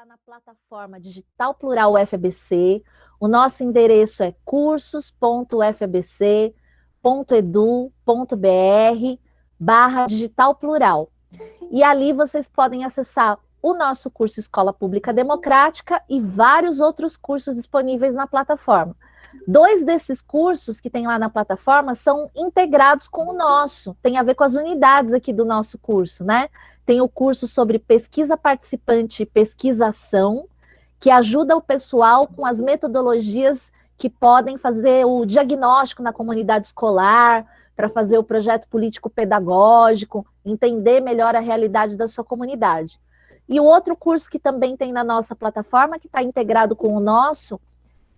está na plataforma Digital Plural UFABC. O nosso endereço é cursos.ufabc.edu.br/digital plural. E ali vocês podem acessar o nosso curso Escola Pública Democrática e vários outros cursos disponíveis na plataforma. 2 desses cursos que tem lá na plataforma são integrados com o nosso, tem a ver com as unidades aqui do nosso curso, né? Tem o curso sobre pesquisa participante e pesquisação, que ajuda o pessoal com as metodologias que podem fazer o diagnóstico na comunidade escolar, para fazer o projeto político-pedagógico, entender melhor a realidade da sua comunidade. E o outro curso que também tem na nossa plataforma, que está integrado com o nosso,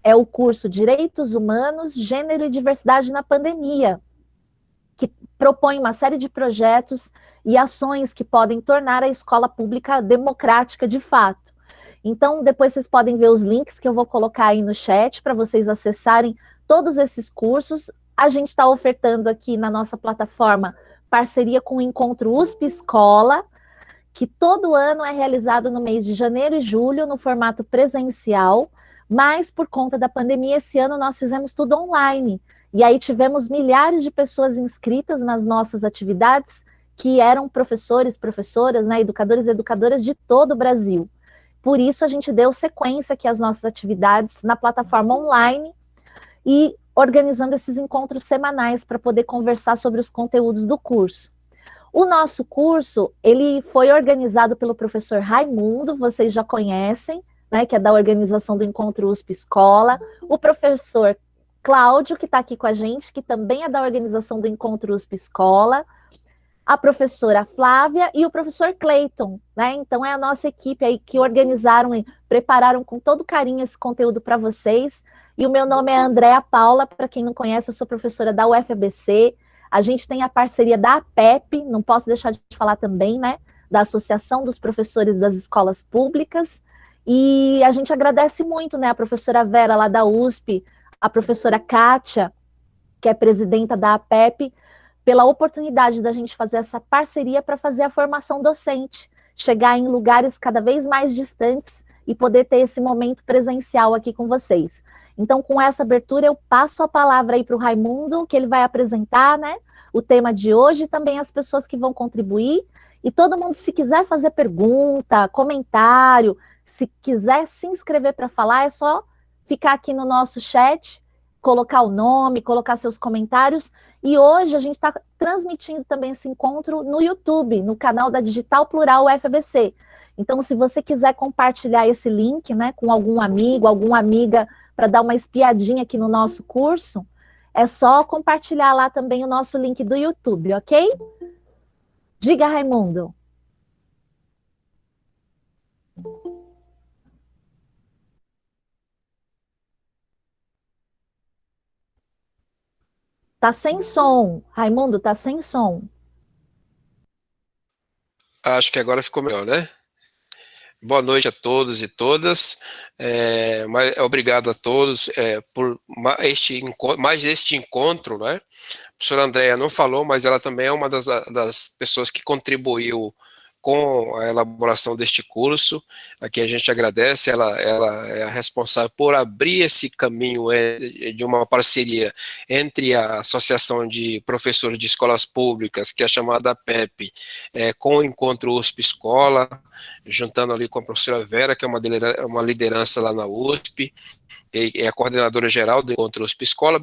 é o curso Direitos Humanos, Gênero e Diversidade na Pandemia, que propõe uma série de projetos e ações que podem tornar a escola pública democrática de fato. Então, depois vocês podem ver os links que eu vou colocar aí no chat para vocês acessarem todos esses cursos. A gente está ofertando aqui na nossa plataforma parceria com o Encontro USP Escola, que todo ano é realizado no mês de janeiro e julho, no formato presencial, mas por conta da pandemia, esse ano nós fizemos tudo online. E aí tivemos milhares de pessoas inscritas nas nossas atividades, que eram professores, professoras, né, educadores e educadoras de todo o Brasil. Por isso, a gente deu sequência aqui às nossas atividades na plataforma online e organizando esses encontros semanais para poder conversar sobre os conteúdos do curso. O nosso curso, ele foi organizado pelo professor Raimundo, vocês já conhecem, né, que é da organização do Encontro USP Escola, o professor Cláudio, que está aqui com a gente, que também é da organização do Encontro USP Escola, a professora Flávia e o professor Cleiton, né? Então é a nossa equipe aí que organizaram e prepararam com todo carinho esse conteúdo para vocês. E o meu nome é Andréa Paula, para quem não conhece, eu sou professora da UFABC. A gente tem a parceria da APEP, não posso deixar de falar também, né? Da Associação dos Professores das Escolas Públicas. E a gente agradece muito, né? A professora Vera, lá da USP, a professora Kátia, que é presidenta da APEP, pela oportunidade da gente fazer essa parceria para fazer a formação docente, chegar em lugares cada vez mais distantes e poder ter esse momento presencial aqui com vocês. Então, com essa abertura, eu passo a palavra aí para o Raimundo, que ele vai apresentar, né, o tema de hoje, e também as pessoas que vão contribuir, e todo mundo, se quiser fazer pergunta, comentário, se quiser se inscrever para falar, é só ficar aqui no nosso chat, colocar o nome, colocar seus comentários. E hoje a gente está transmitindo também esse encontro no YouTube, no canal da Digital Plural UFABC. Então, se você quiser compartilhar esse link, né, com algum amigo, alguma amiga, para dar uma espiadinha aqui no nosso curso, é só compartilhar lá também o nosso link do YouTube, ok? Diga, Raimundo. Tá sem som. Raimundo, tá sem som. Acho que agora ficou melhor, né? Boa noite a todos e todas. Obrigado a todos por mais este encontro, né? A professora Andréa não falou, mas ela também é uma das pessoas que contribuiu com a elaboração deste curso. Aqui a gente agradece, ela é a responsável por abrir esse caminho de uma parceria entre a Associação de Professores de Escolas Públicas, que é chamada APEP, com o Encontro USP Escola, juntando ali com a professora Vera, que é uma liderança lá na USP, é a coordenadora geral do Encontro USP Escola,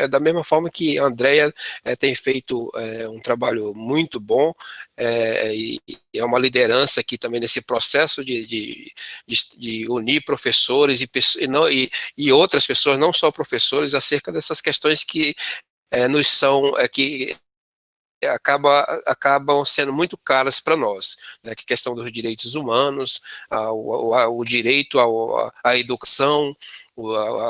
da mesma forma que a Andréa tem feito um trabalho muito bom, e é uma liderança aqui também nesse processo de unir professores e outras pessoas, não só professores, acerca dessas questões que nos são, que acabam sendo muito caras para nós, né, que é a questão dos direitos humanos, o direito à educação,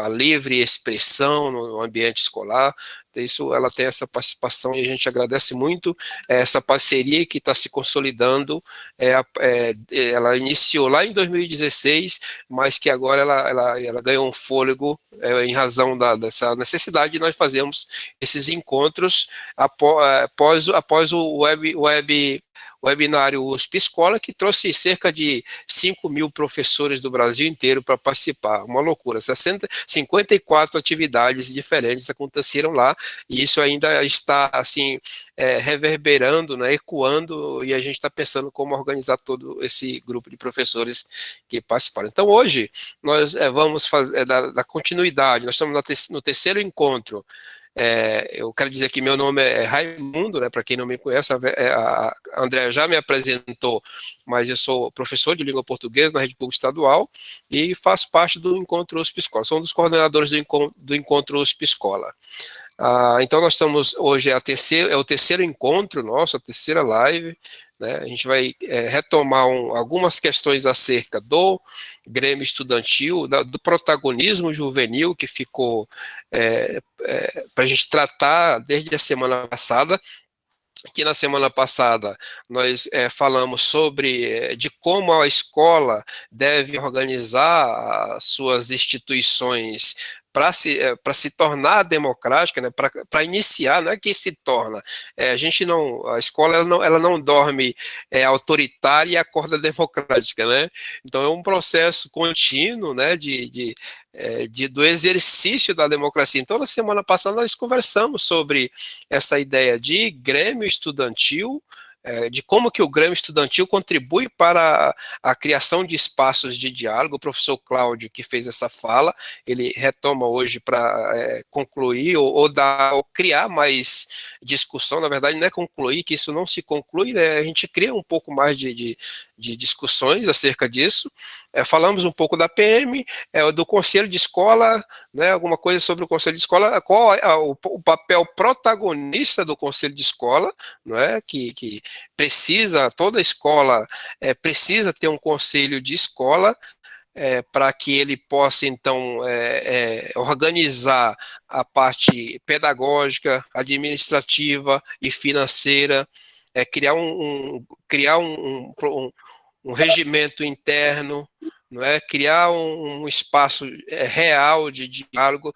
a livre expressão no ambiente escolar. Isso, ela tem essa participação e a gente agradece muito essa parceria que está se consolidando. Ela iniciou lá em 2016, mas que agora ela ganhou um fôlego em razão dessa necessidade de nós fazermos esses encontros após o webinário USP Escola, que trouxe cerca de 5.000 professores do Brasil inteiro para participar, uma loucura, 54 atividades diferentes aconteceram lá, e isso ainda está, assim, reverberando, né, ecoando, e a gente está pensando como organizar todo esse grupo de professores que participaram. Então, hoje, nós vamos fazer, da continuidade, nós estamos no terceiro encontro. Eu quero dizer que meu nome é Raimundo, né, para quem não me conhece, a Andréa já me apresentou, mas eu sou professor de língua portuguesa na Rede Pública Estadual e faço parte do Encontro USP Escola, sou um dos coordenadores do Encontro USP Escola. Então nós estamos, hoje é o terceiro encontro nosso, a terceira live, né? A gente vai retomar algumas questões acerca do Grêmio Estudantil, do protagonismo juvenil que ficou para a gente tratar desde a semana passada, que na semana passada nós falamos sobre de como a escola deve organizar as suas instituições para se tornar democrática, né, para iniciar, não é que se torna, a gente não, a escola ela não dorme autoritária e acorda democrática, né, então é um processo contínuo, né, do exercício da democracia. Então na semana passada nós conversamos sobre essa ideia de Grêmio Estudantil, de como que o Grêmio Estudantil contribui para a criação de espaços de diálogo. O professor Cláudio, que fez essa fala, ele retoma hoje para concluir ou criar mais discussão. Na verdade, não é concluir, que isso não se conclui, né? A gente cria um pouco mais de discussões acerca disso. Falamos um pouco da PM, do Conselho de Escola, né, alguma coisa sobre o Conselho de Escola, qual é o papel protagonista do Conselho de Escola, não é, que precisa, toda escola precisa ter um conselho de escola, para que ele possa, então, organizar a parte pedagógica, administrativa e financeira, criar um regimento interno, não é? Criar um espaço real de diálogo,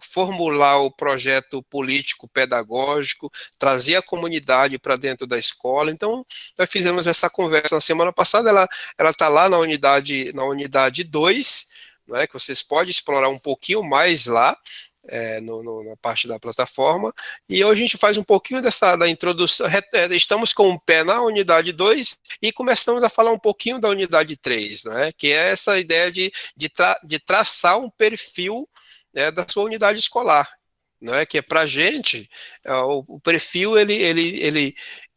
formular o projeto político pedagógico, trazer a comunidade para dentro da escola. Então, nós fizemos essa conversa na semana passada, ela está lá na unidade 2, não é? Que vocês podem explorar um pouquinho mais lá, na parte da plataforma, e hoje a gente faz um pouquinho da introdução, estamos com um pé na unidade 2 e começamos a falar um pouquinho da unidade 3, né, que é essa ideia de traçar um perfil, né, da sua unidade escolar, não é, que é para a gente, o perfil,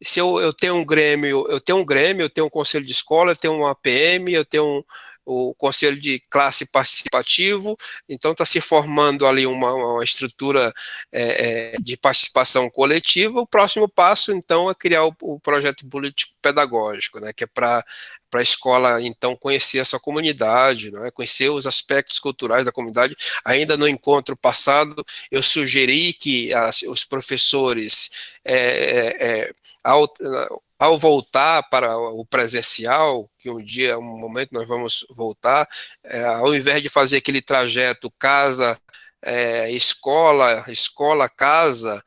se eu tenho um Grêmio, eu tenho um conselho de escola, eu tenho uma APM, eu tenho o conselho de classe participativo, então está se formando ali uma estrutura de participação coletiva. O próximo passo, então, é criar o projeto político pedagógico, né, que é para a escola, então, conhecer a sua comunidade, né, conhecer os aspectos culturais da comunidade. Ainda no encontro passado, eu sugeri que os professores, ao voltar para o presencial, que um dia, um momento nós vamos voltar, ao invés de fazer aquele trajeto casa, escola, casa,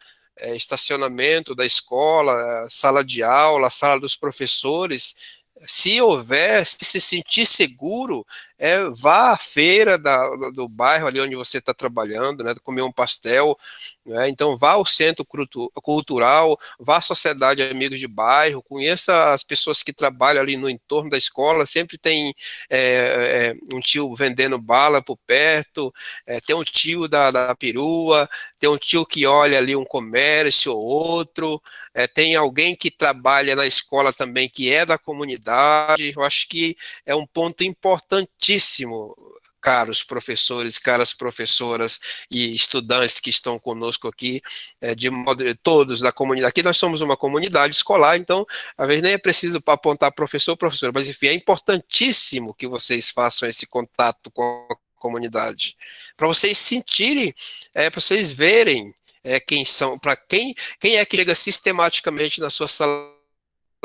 estacionamento da escola, sala de aula, sala dos professores, se houver, se sentir seguro, vá à feira do bairro ali onde você está trabalhando, né, comer um pastel, né, então vá ao centro cultural, vá à sociedade de amigos de bairro, conheça as pessoas que trabalham ali no entorno da escola, sempre tem um tio vendendo bala por perto, tem um tio da perua, tem um tio que olha ali um comércio ou outro, tem alguém que trabalha na escola também que é da comunidade. Eu acho que é um ponto importantíssimo, caros professores, caras professoras e estudantes que estão conosco aqui, todos da comunidade. Aqui nós somos uma comunidade escolar, então, às vezes nem é preciso apontar professor, mas enfim, é importantíssimo que vocês façam esse contato com a comunidade, para vocês sentirem, para vocês verem quem são, para quem é que chega sistematicamente na sua sala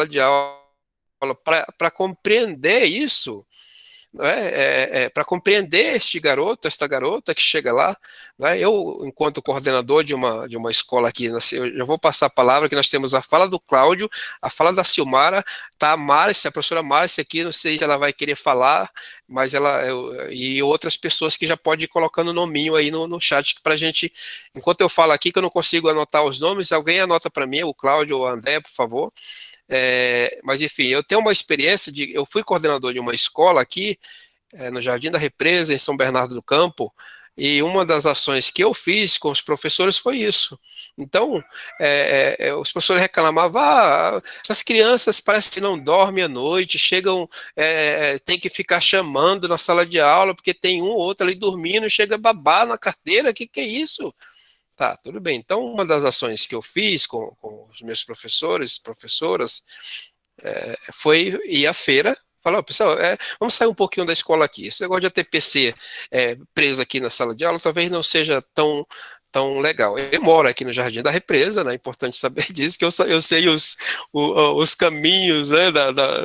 de aula, para compreender isso. para compreender este garoto, esta garota que chega lá. Né? Eu, enquanto coordenador de uma escola aqui, eu já vou passar a palavra, que nós temos a fala do Cláudio, a fala da Silmara, tá a Márcia, a professora Márcia aqui, não sei se ela vai querer falar, mas e outras pessoas que já pode ir colocando o nominho aí no chat para a gente, enquanto eu falo aqui, que eu não consigo anotar os nomes, alguém anota para mim, o Cláudio ou o André, por favor. Mas enfim, eu tenho uma experiência eu fui coordenador de uma escola aqui, no Jardim da Represa, em São Bernardo do Campo, e uma das ações que eu fiz com os professores foi isso. Então, os professores reclamavam, essas crianças parecem que não dormem à noite, chegam, tem que ficar chamando na sala de aula, porque tem um ou outro ali dormindo, chega a babar na carteira, que é isso? Tá, tudo bem. Então, uma das ações que eu fiz com os meus professores, professoras, foi ir à feira, falar, pessoal, vamos sair um pouquinho da escola aqui. Esse negócio de ATPC preso aqui na sala de aula talvez não seja tão legal. Eu moro aqui no Jardim da Represa, né? É importante saber disso, que eu sei os caminhos, né,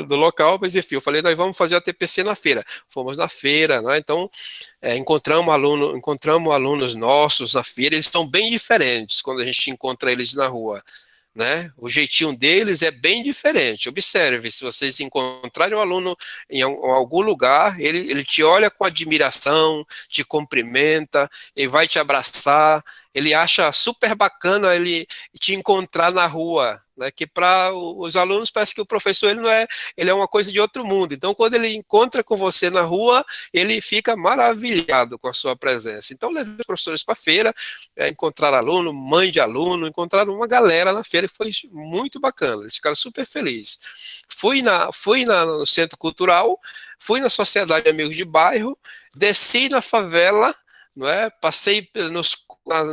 do local, mas enfim, eu falei, nós vamos fazer o ATPC na feira. Fomos na feira, né? Então, encontramos alunos nossos na feira, eles são bem diferentes quando a gente encontra eles na rua. Né? O jeitinho deles é bem diferente. Observe, se vocês encontrarem um aluno em algum lugar, ele te olha com admiração, te cumprimenta, ele vai te abraçar, ele acha super bacana ele te encontrar na rua, né? Que para os alunos parece que o professor ele é uma coisa de outro mundo. Então, quando ele encontra com você na rua, ele fica maravilhado com a sua presença. Então, levei os professores para a feira, encontraram aluno, mãe de aluno, encontraram uma galera na feira que foi muito bacana, eles ficaram super felizes. Fui no Centro Cultural, fui na Sociedade de Amigos de Bairro, desci na favela, não é? Passei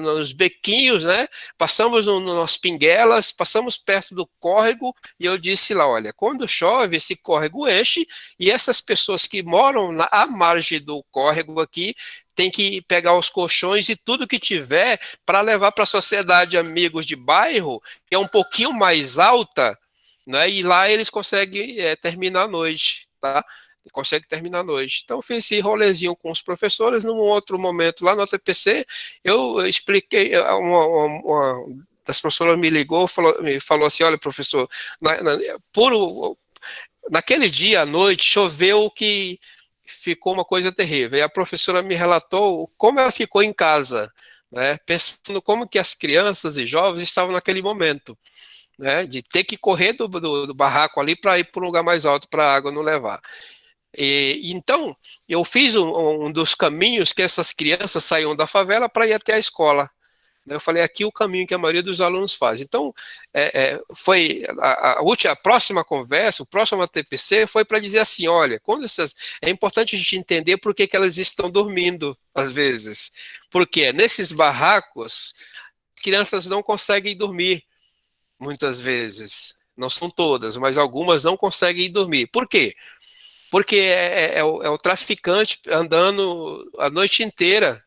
nos bequinhos, né? Passamos nas pinguelas, passamos perto do córrego e eu disse lá, olha, quando chove esse córrego enche e essas pessoas que moram à margem do córrego aqui tem que pegar os colchões e tudo que tiver para levar para a Sociedade de Amigos de Bairro, que é um pouquinho mais alta, né? E lá eles conseguem terminar a noite, tá? Consegue terminar a noite. Então, eu fiz esse rolezinho com os professores. Num outro momento, lá no ATPC, eu expliquei, uma das professoras me ligou, me falou assim, olha, professor, naquele dia à noite, choveu que ficou uma coisa terrível. E a professora me relatou como ela ficou em casa, né, pensando como que as crianças e jovens estavam naquele momento, né, de ter que correr do barraco ali para ir para um lugar mais alto para a água não levar. Então, eu fiz um dos caminhos que essas crianças saíam da favela para ir até a escola. Eu falei aqui o caminho que a maioria dos alunos faz. Então, foi a próxima conversa, o próximo ATPC foi para dizer assim, olha, é importante a gente entender por que elas estão dormindo, às vezes. Porque nesses barracos, crianças não conseguem dormir, muitas vezes. Não são todas, mas algumas não conseguem dormir. Por quê? Porque é o traficante andando a noite inteira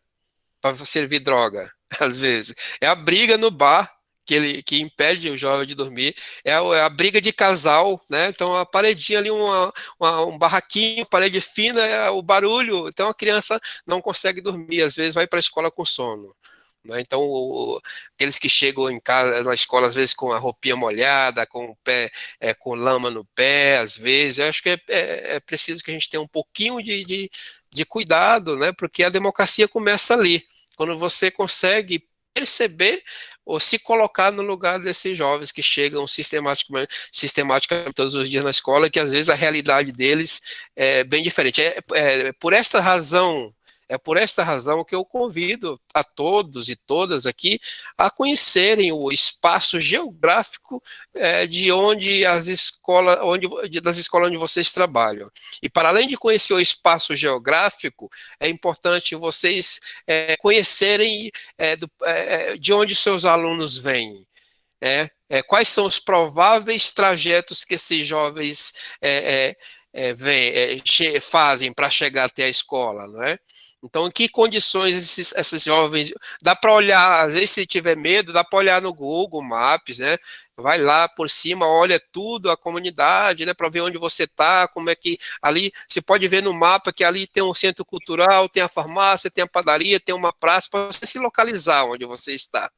para servir droga, às vezes. É a briga no bar que impede o jovem de dormir, é a briga de casal, né? Então a paredinha ali, um barraquinho, parede fina, o barulho, então a criança não consegue dormir, às vezes vai para a escola com sono. Né? Então, aqueles que chegam em casa, na escola, às vezes com a roupinha molhada, com o pé, com lama no pé, às vezes, eu acho que é preciso que a gente tenha um pouquinho de cuidado, né? Porque a democracia começa ali, quando você consegue perceber ou se colocar no lugar desses jovens que chegam sistematicamente todos os dias na escola, que às vezes a realidade deles é bem diferente. É por esta razão que eu convido a todos e todas aqui a conhecerem o espaço geográfico de onde das escolas onde vocês trabalham. E para além de conhecer o espaço geográfico, é importante vocês conhecerem de onde seus alunos vêm. Quais são os prováveis trajetos que esses jovens fazem para chegar até a escola, não é? Então, em que condições esses jovens... Dá para olhar, às vezes, se tiver medo, dá para olhar no Google Maps, né? Vai lá por cima, olha tudo, a comunidade, né? Para ver onde você está, como é que... Ali, você pode ver no mapa que ali tem um centro cultural, tem a farmácia, tem a padaria, tem uma praça, para você se localizar onde você está,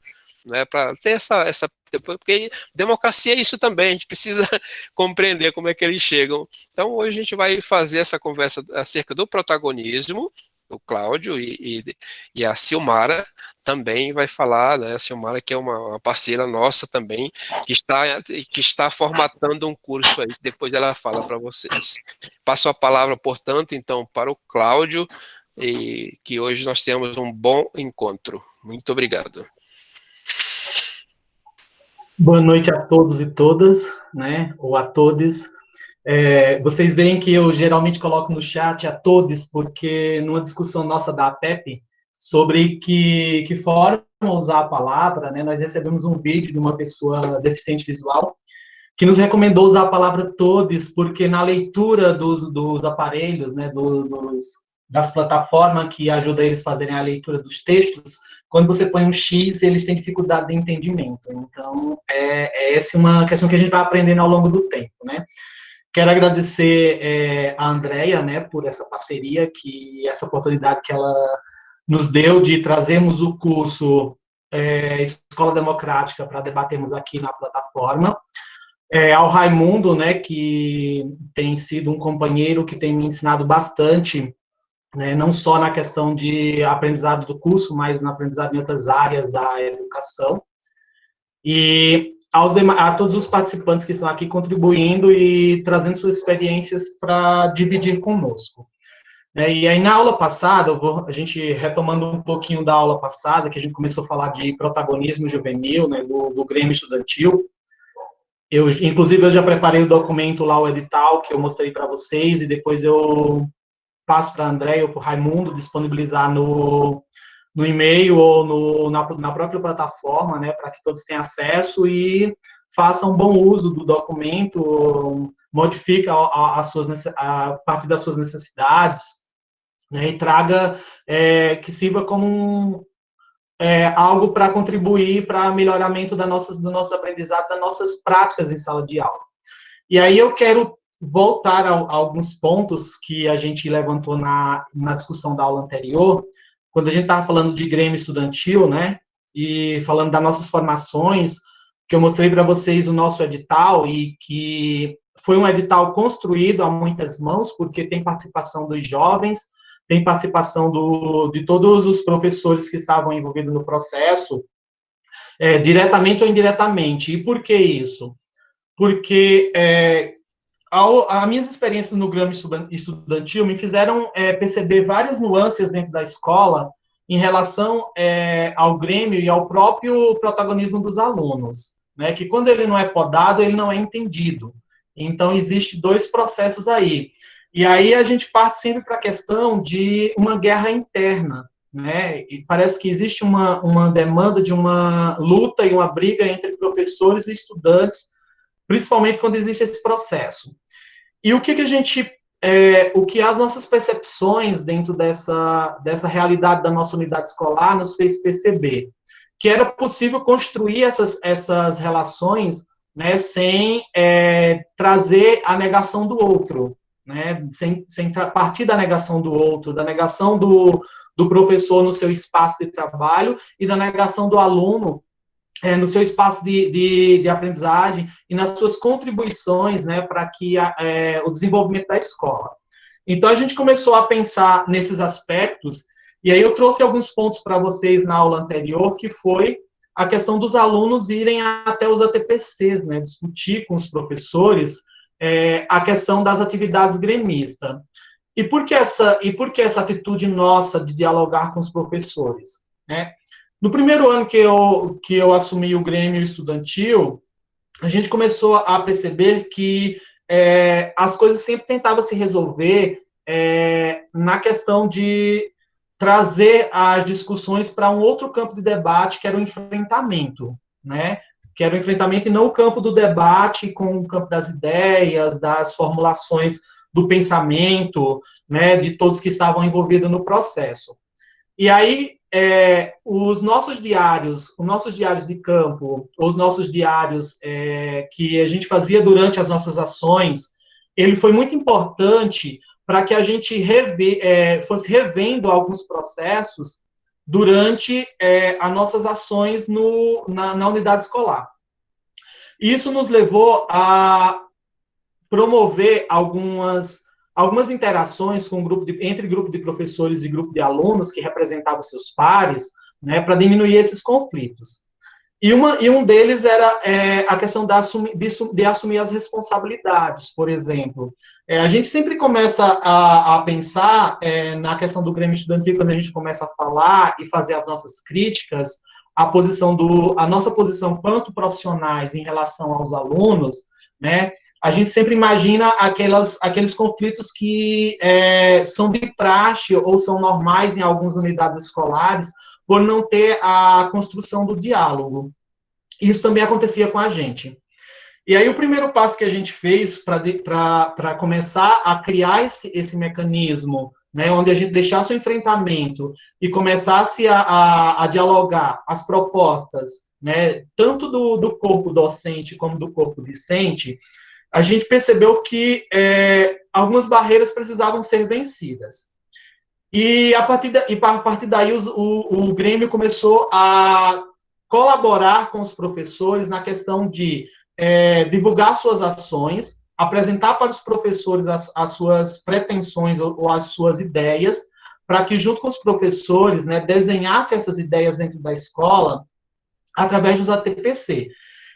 né? Para ter essa... Porque democracia é isso também, a gente precisa compreender como é que eles chegam. Então, hoje a gente vai fazer essa conversa acerca do protagonismo, o Cláudio e a Silmara também vai falar, né? A Silmara, que é uma parceira nossa também, que está formatando um curso aí, que depois ela fala para vocês. Passo a palavra, portanto, então, para o Cláudio, e que hoje nós temos um bom encontro. Muito obrigado. Boa noite a todos e todas, né? Ou a todos. Vocês veem que eu geralmente coloco no chat a todos, porque numa discussão nossa da APEP sobre que forma usar a palavra, né, nós recebemos um vídeo de uma pessoa deficiente visual que nos recomendou usar a palavra todos, porque na leitura dos aparelhos, né, das plataformas que ajudam eles a fazerem a leitura dos textos, quando você põe um X, eles têm dificuldade de entendimento. Então, essa uma questão que a gente vai aprendendo ao longo do tempo, né? Quero agradecer a Andrea, né, por essa parceria, essa oportunidade que ela nos deu de trazermos o curso Escola Democrática para debatermos aqui na plataforma. Ao Raimundo, né, que tem sido um companheiro que tem me ensinado bastante, né, não só na questão de aprendizado do curso, mas no aprendizado em outras áreas da educação. E a todos os participantes que estão aqui contribuindo e trazendo suas experiências para dividir conosco. E aí, na aula passada, a gente retomando um pouquinho da aula passada, que a gente começou a falar de protagonismo juvenil, né, do Grêmio Estudantil. Inclusive, eu já preparei o documento lá, o edital, que eu mostrei para vocês, e depois eu passo para a André ou para o Raimundo disponibilizar no e-mail ou na própria plataforma, né, para que todos tenham acesso e façam um bom uso do documento, modifique a partir das suas necessidades, né, e traga, que sirva como algo para contribuir para melhoramento do nosso aprendizado, das nossas práticas em sala de aula. E aí eu quero voltar a alguns pontos que a gente levantou na discussão da aula anterior, quando a gente estava falando de Grêmio Estudantil, né, e falando das nossas formações, que eu mostrei para vocês o nosso edital, e que foi um edital construído a muitas mãos, porque tem participação dos jovens, tem participação de todos os professores que estavam envolvidos no processo, diretamente ou indiretamente. E por que isso? Porque as minhas experiências no Grêmio Estudantil me fizeram perceber várias nuances dentro da escola em relação ao Grêmio e ao próprio protagonismo dos alunos, né? Que quando ele não é podado, ele não é entendido. Então, existe dois processos aí. E aí a gente parte sempre para a questão de uma guerra interna, né? E parece que existe uma demanda de uma luta e uma briga entre professores e estudantes, principalmente quando existe esse processo. E o que a gente, o que as nossas percepções dentro dessa realidade da nossa unidade escolar nos fez perceber? Que era possível construir essas relações, né, sem trazer a negação do outro, né, sem partir da negação do outro, da negação do professor no seu espaço de trabalho e da negação do aluno no seu espaço de aprendizagem e nas suas contribuições, né, para que o desenvolvimento da escola. Então, a gente começou a pensar nesses aspectos, e aí eu trouxe alguns pontos para vocês na aula anterior, que foi a questão dos alunos irem até os ATPCs, né, discutir com os professores a questão das atividades gremistas. E por que essa atitude nossa de dialogar com os professores, né? No primeiro ano que eu assumi o Grêmio Estudantil, a gente começou a perceber que as coisas sempre tentavam se resolver na questão de trazer as discussões para um outro campo de debate, que era o enfrentamento, né? Que era o enfrentamento e não o campo do debate com o campo das ideias, das formulações do pensamento, né, de todos que estavam envolvidos no processo. E aí, os nossos diários de campo, os nossos diários que a gente fazia durante as nossas ações, ele foi muito importante para que a gente fosse revendo alguns processos durante as nossas ações na unidade escolar. Isso nos levou a promover algumas interações com entre grupo de professores e grupo de alunos que representavam seus pares, né, para diminuir esses conflitos. E um deles era a questão de assumir as responsabilidades, por exemplo. A gente sempre começa a pensar na questão do Grêmio Estudantil, quando a gente começa a falar e fazer as nossas críticas, a nossa posição quanto profissionais em relação aos alunos, né? A gente sempre imagina aqueles conflitos que são de praxe ou são normais em algumas unidades escolares, por não ter a construção do diálogo. Isso também acontecia com a gente. E aí o primeiro passo que a gente fez para começar a criar esse mecanismo, né, onde a gente deixasse o enfrentamento e começasse a dialogar as propostas, né, tanto do corpo docente como do corpo discente, a gente percebeu que algumas barreiras precisavam ser vencidas. E a partir daí o Grêmio começou a colaborar com os professores na questão de divulgar suas ações, apresentar para os professores as suas pretensões ou as suas ideias, para que junto com os professores, né, desenhasse essas ideias dentro da escola através dos ATPC.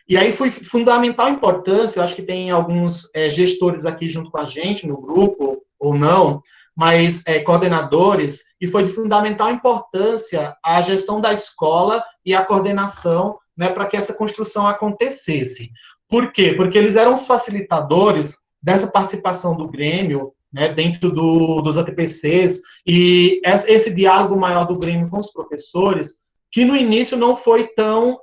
E aí foi fundamental importância, eu acho que tem alguns gestores aqui junto com a gente no grupo, ou não, mas coordenadores, e foi de fundamental importância a gestão da escola e a coordenação, né, para que essa construção acontecesse. Por quê? Porque eles eram os facilitadores dessa participação do Grêmio, né, dentro dos ATPCs, e esse diálogo maior do Grêmio com os professores, que no início não foi tão...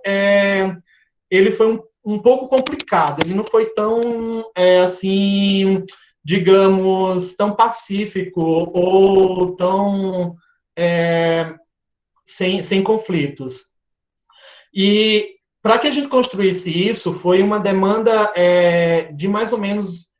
ele foi um pouco complicado, ele não foi tão, assim, digamos, tão pacífico ou tão sem conflitos. E para que a gente construísse isso, foi uma demanda de mais ou menos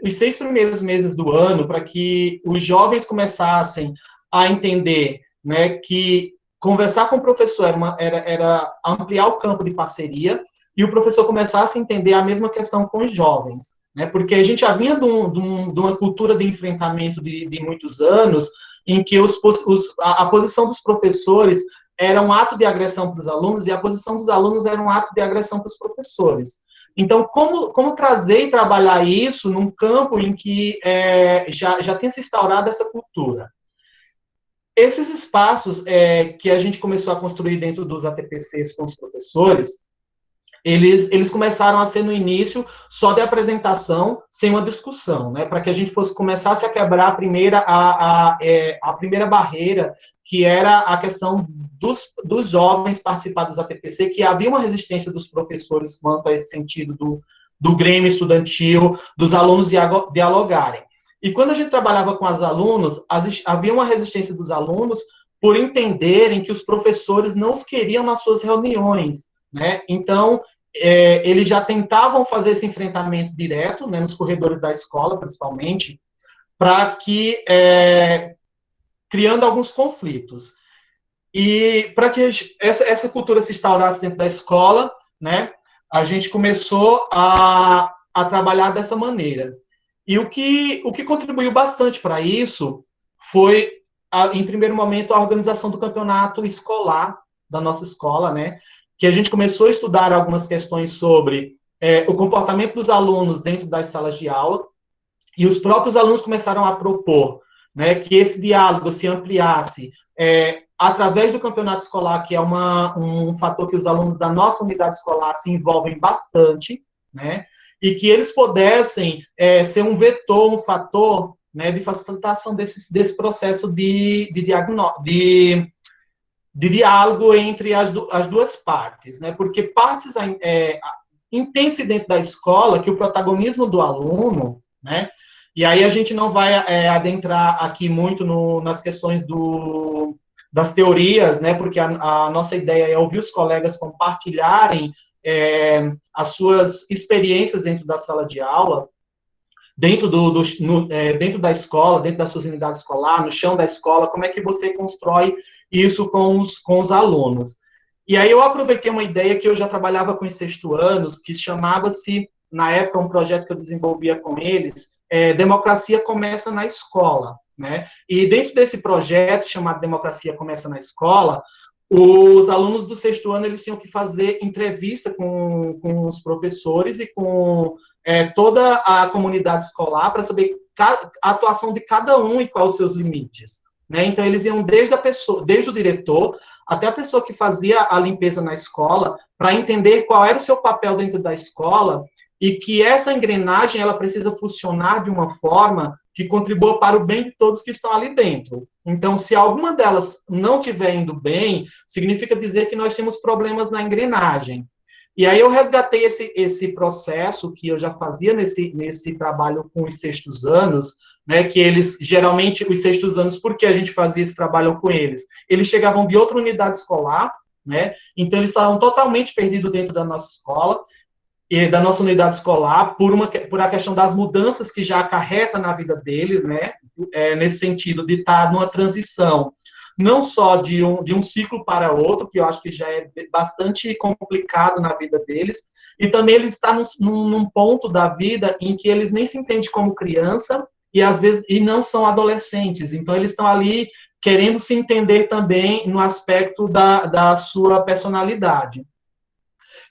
os 6 primeiros meses do ano, para que os jovens começassem a entender, né, que conversar com o professor era ampliar o campo de parceria, e o professor começasse a entender a mesma questão com os jovens, né? Porque a gente já vinha de uma cultura de enfrentamento de muitos anos, em que a posição dos professores era um ato de agressão para os alunos, e a posição dos alunos era um ato de agressão para os professores. Então, como trazer e trabalhar isso num campo em que já tem se instaurado essa cultura? Esses espaços que a gente começou a construir dentro dos ATPCs com os professores, eles começaram a ser, no início, só de apresentação, sem uma discussão, né? Para que a gente começasse a quebrar a primeira barreira, que era a questão dos jovens participar dos ATPC, que havia uma resistência dos professores quanto a esse sentido do Grêmio estudantil, dos alunos dialogarem. E quando a gente trabalhava com os alunos, havia uma resistência dos alunos por entenderem que os professores não os queriam nas suas reuniões, né? Então, eles já tentavam fazer esse enfrentamento direto, né, nos corredores da escola, principalmente, para que, criando alguns conflitos. E para que essa cultura se instaurasse dentro da escola, né, a gente começou a trabalhar dessa maneira. E o que contribuiu bastante para isso foi, em primeiro momento, a organização do campeonato escolar da nossa escola, né, que a gente começou a estudar algumas questões sobre o comportamento dos alunos dentro das salas de aula, e os próprios alunos começaram a propor, né, que esse diálogo se ampliasse através do campeonato escolar, que é um fator que os alunos da nossa unidade escolar se envolvem bastante, né, e que eles pudessem ser um vetor, um fator, né, de facilitação desse processo de diálogo entre as duas partes, né? Porque entende-se dentro da escola que o protagonismo do aluno, né, E aí a gente não vai adentrar aqui muito nas questões das teorias, né, porque a nossa ideia é ouvir os colegas compartilharem as suas experiências dentro da sala de aula, dentro, dentro da escola, dentro da sua unidade escolar, no chão da escola, como é que você constrói isso com os alunos. E aí eu aproveitei uma ideia que eu já trabalhava com os sexto-anos, que chamava-se, na época, um projeto que eu desenvolvia com eles, Democracia Começa na Escola. Né? E dentro desse projeto, chamado Democracia Começa na Escola, os alunos do sexto ano eles tinham que fazer entrevista com os professores e com toda a comunidade escolar para saber a atuação de cada um e quais os seus limites. Né? Então, eles iam desde o diretor até a pessoa que fazia a limpeza na escola, para entender qual era o seu papel dentro da escola e que essa engrenagem ela precisa funcionar de uma forma que contribua para o bem de todos que estão ali dentro. Então, se alguma delas não estiver indo bem, significa dizer que nós temos problemas na engrenagem. E aí eu resgatei esse processo que eu já fazia nesse trabalho com os sextos anos, né, que eles, geralmente, os sextos anos, por que a gente fazia esse trabalho com eles? Eles chegavam de outra unidade escolar, né, então eles estavam totalmente perdidos dentro da nossa escola, e da nossa unidade escolar, por a questão das mudanças que já acarreta na vida deles, né, nesse sentido de estar numa transição, não só de um ciclo para outro, que eu acho que já é bastante complicado na vida deles, e também eles estão num ponto da vida em que eles nem se entendem como criança, e às vezes não são adolescentes, então eles estão ali querendo se entender também no aspecto da sua personalidade.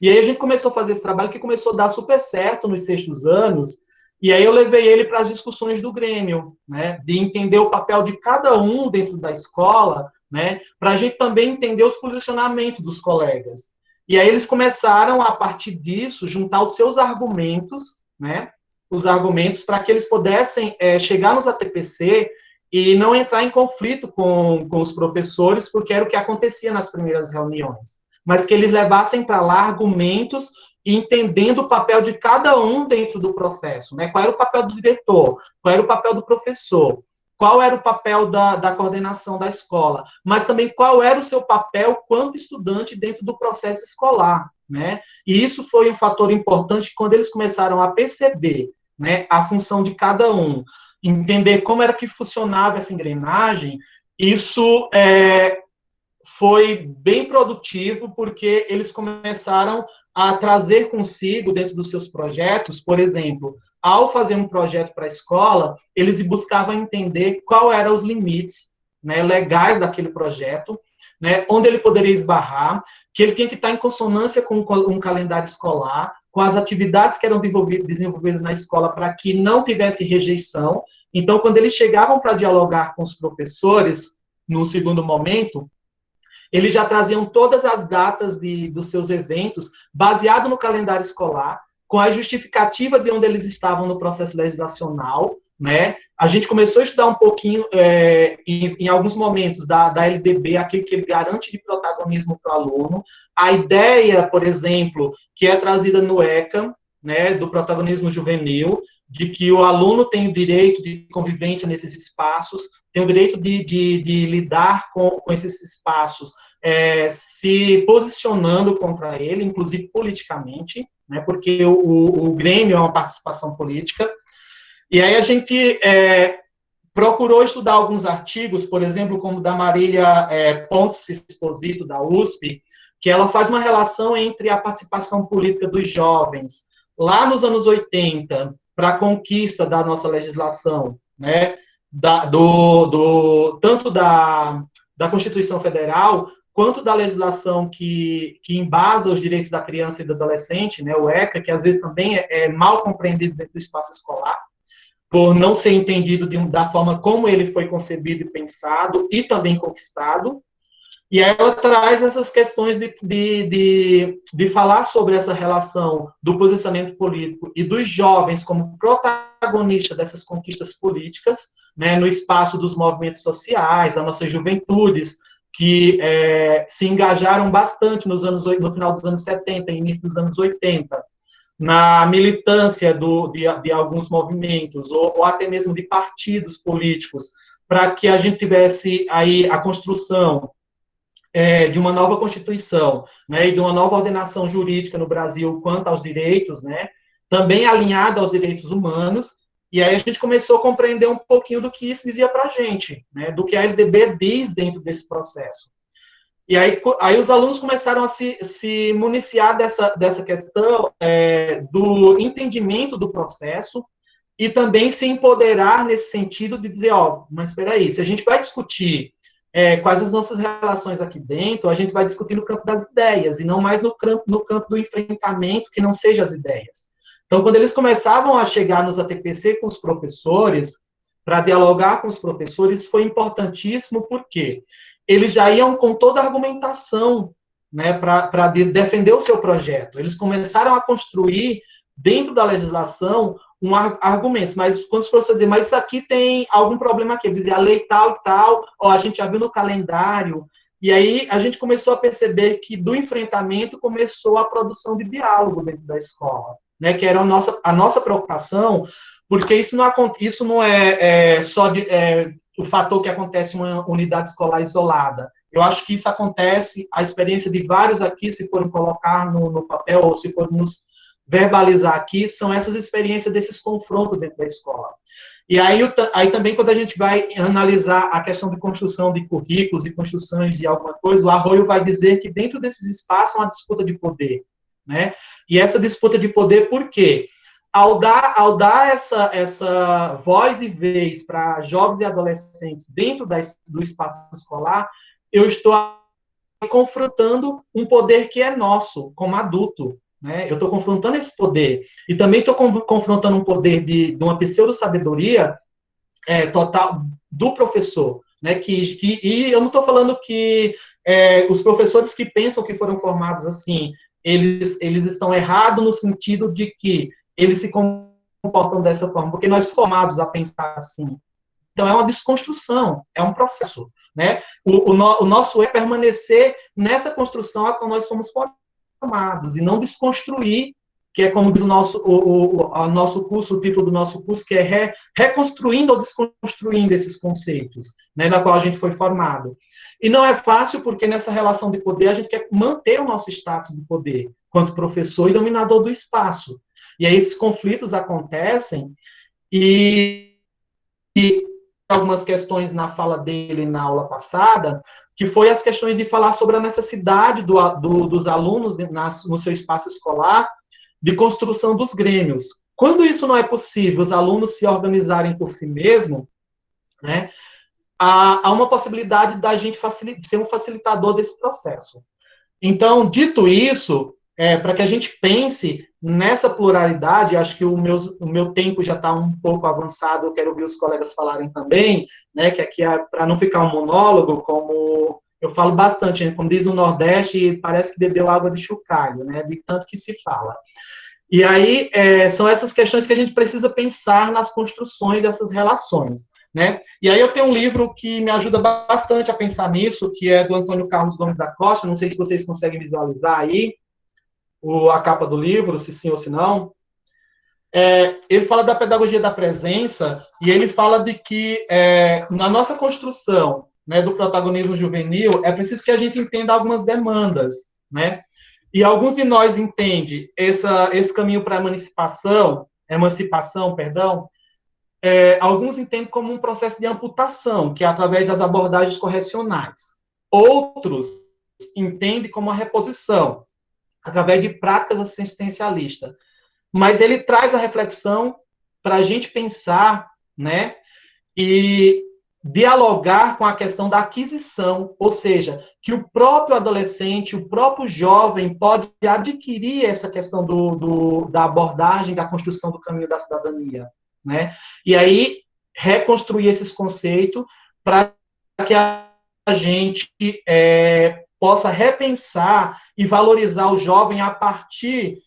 E aí a gente começou a fazer esse trabalho que começou a dar super certo nos sextos anos, e aí eu levei ele para as discussões do Grêmio, né, de entender o papel de cada um dentro da escola, né, para a gente também entender os posicionamentos dos colegas. E aí eles começaram, a partir disso, juntar os seus argumentos, né, os argumentos para que eles pudessem chegar nos ATPC e não entrar em conflito com os professores, porque era o que acontecia nas primeiras reuniões, mas que eles levassem para lá argumentos entendendo o papel de cada um dentro do processo, né? Qual era o papel do diretor, qual era o papel do professor, qual era o papel da coordenação da escola, mas também qual era o seu papel quanto estudante dentro do processo escolar, né? E isso foi um fator importante quando eles começaram a perceber, né, a função de cada um, entender como era que funcionava essa engrenagem. Isso foi bem produtivo, porque eles começaram a trazer consigo, dentro dos seus projetos, por exemplo, ao fazer um projeto para a escola, eles buscavam entender qual eram os limites, né, legais daquele projeto, né, onde ele poderia esbarrar, que ele tinha que estar em consonância com um calendário escolar, com as atividades que eram desenvolvidas na escola, para que não tivesse rejeição. Então, quando eles chegavam para dialogar com os professores, no segundo momento, eles já traziam todas as datas dos seus eventos, baseado no calendário escolar, com a justificativa de onde eles estavam no processo legislacional, né? A gente começou a estudar um pouquinho, em alguns momentos, da LDB, aquilo que ele garante de protagonismo para o aluno. A ideia, por exemplo, que é trazida no ECA, né, do protagonismo juvenil, de que o aluno tem o direito de convivência nesses espaços, tem o direito de lidar com esses espaços, se posicionando contra ele, inclusive politicamente, né, porque o Grêmio é uma participação política. E aí a gente procurou estudar alguns artigos, por exemplo, como da Marília Pontes Exposito, da USP, que ela faz uma relação entre a participação política dos jovens, lá nos anos 80, para a conquista da nossa legislação, né, tanto da Constituição Federal, quanto da legislação que embasa os direitos da criança e do adolescente, né, o ECA, que às vezes também é mal compreendido dentro do espaço escolar, por não ser entendido da forma como ele foi concebido e pensado, e também conquistado. E aí ela traz essas questões de falar sobre essa relação do posicionamento político e dos jovens como protagonistas dessas conquistas políticas, né, no espaço dos movimentos sociais, das nossas juventudes, que se engajaram bastante no final dos anos 70 e início dos anos 80, na militância de alguns movimentos, ou até mesmo de partidos políticos, para que a gente tivesse aí a construção de uma nova Constituição, né, e de uma nova ordenação jurídica no Brasil quanto aos direitos, né, também alinhada aos direitos humanos, e aí a gente começou a compreender um pouquinho do que isso dizia para a gente, né, do que a LDB diz dentro desse processo. E aí os alunos começaram a se municiar dessa questão do entendimento do processo e também se empoderar nesse sentido de dizer, ó, mas espera aí, se a gente vai discutir quais as nossas relações aqui dentro, a gente vai discutir no campo das ideias e não mais no campo do enfrentamento que não seja as ideias. Então, quando eles começavam a chegar nos ATPC com os professores, para dialogar com os professores, foi importantíssimo, porque eles já iam com toda a argumentação, né, para defender o seu projeto. Eles começaram a construir, dentro da legislação, argumentos, mas quando os professores diziam, mas isso aqui tem algum problema aqui, eles diziam, a lei tal e tal, ó, a gente já viu no calendário, e aí a gente começou a perceber que do enfrentamento começou a produção de diálogo dentro da escola, né, que era a nossa preocupação, porque isso não é só o fator que acontece em uma unidade escolar isolada. Eu acho que isso acontece, a experiência de vários aqui, se forem colocar no papel, ou se formos verbalizar aqui, são essas experiências desses confrontos dentro da escola. E aí também, quando a gente vai analisar a questão de construção de currículos e construções de alguma coisa, o Arroyo vai dizer que dentro desses espaços há uma disputa de poder, né? E essa disputa de poder, por quê? Ao dar essa voz e vez para jovens e adolescentes dentro do espaço escolar, eu estou confrontando um poder que é nosso, como adulto, né? Eu estou confrontando esse poder. E também estou confrontando um poder de uma pseudo-sabedoria total do professor, né? E eu não estou falando que os professores que pensam que foram formados assim, eles estão errados no sentido de que eles se comportam dessa forma, porque nós somos formados a pensar assim. Então, é uma desconstrução, é um processo, né? O nosso é permanecer nessa construção a qual nós somos formados, e não desconstruir, que é como diz o nosso curso, o título do nosso curso, que é reconstruindo ou desconstruindo esses conceitos, né, na qual a gente foi formado. E não é fácil, porque nessa relação de poder, a gente quer manter o nosso status de poder, quanto professor e dominador do espaço. E aí esses conflitos acontecem, e algumas questões na fala dele na aula passada, que foi as questões de falar sobre a necessidade dos alunos no seu espaço escolar de construção dos grêmios. Quando isso não é possível, os alunos se organizarem por si mesmos, né, há uma possibilidade da gente ser um facilitador desse processo. Então, dito isso, para que a gente pense nessa pluralidade, acho que o meu tempo já está um pouco avançado, eu quero ouvir os colegas falarem também, né, que aqui para não ficar um monólogo, como eu falo bastante, né, como diz no Nordeste, parece que bebeu água de chocalho, né, de tanto que se fala. E aí, são essas questões que a gente precisa pensar nas construções dessas relações, né? E aí eu tenho um livro que me ajuda bastante a pensar nisso, que é do Antônio Carlos Gomes da Costa, não sei se vocês conseguem visualizar aí a capa do livro, se sim ou se não. Ele fala da pedagogia da presença, e ele fala de que na nossa construção, né, do protagonismo juvenil, é preciso que a gente entenda algumas demandas, né? E alguns de nós entendem esse caminho para emancipação, alguns entendem como um processo de amputação, que é através das abordagens correcionais. Outros entendem como a reposição, através de práticas assistencialistas. Mas ele traz a reflexão para a gente pensar, né, e dialogar com a questão da aquisição, ou seja, que o próprio adolescente, o próprio jovem pode adquirir essa questão da abordagem, da construção do caminho da cidadania, né? E aí reconstruir esses conceitos para que a gente possa repensar e valorizar o jovem a partir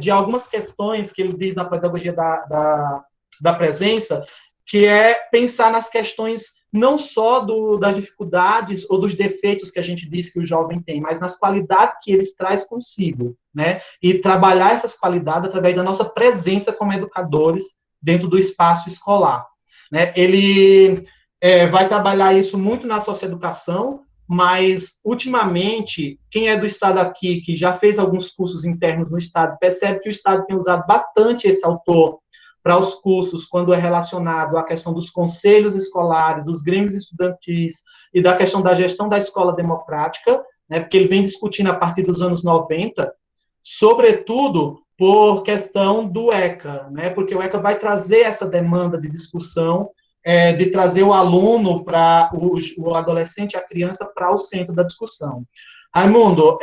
de algumas questões que ele diz na pedagogia da presença, que é pensar nas questões não só das dificuldades ou dos defeitos que a gente diz que o jovem tem, mas nas qualidades que eles traz consigo, né? E trabalhar essas qualidades através da nossa presença como educadores dentro do espaço escolar, né? Ele vai trabalhar isso muito na socioeducação, mas, ultimamente, quem é do Estado aqui, que já fez alguns cursos internos no Estado, percebe que o Estado tem usado bastante esse autor para os cursos, quando é relacionado à questão dos conselhos escolares, dos grêmios estudantis e da questão da gestão da escola democrática, né, porque ele vem discutindo a partir dos anos 90, sobretudo por questão do ECA, né, porque o ECA vai trazer essa demanda de discussão, de trazer o aluno, para o adolescente, a criança, para o centro da discussão. Raimundo,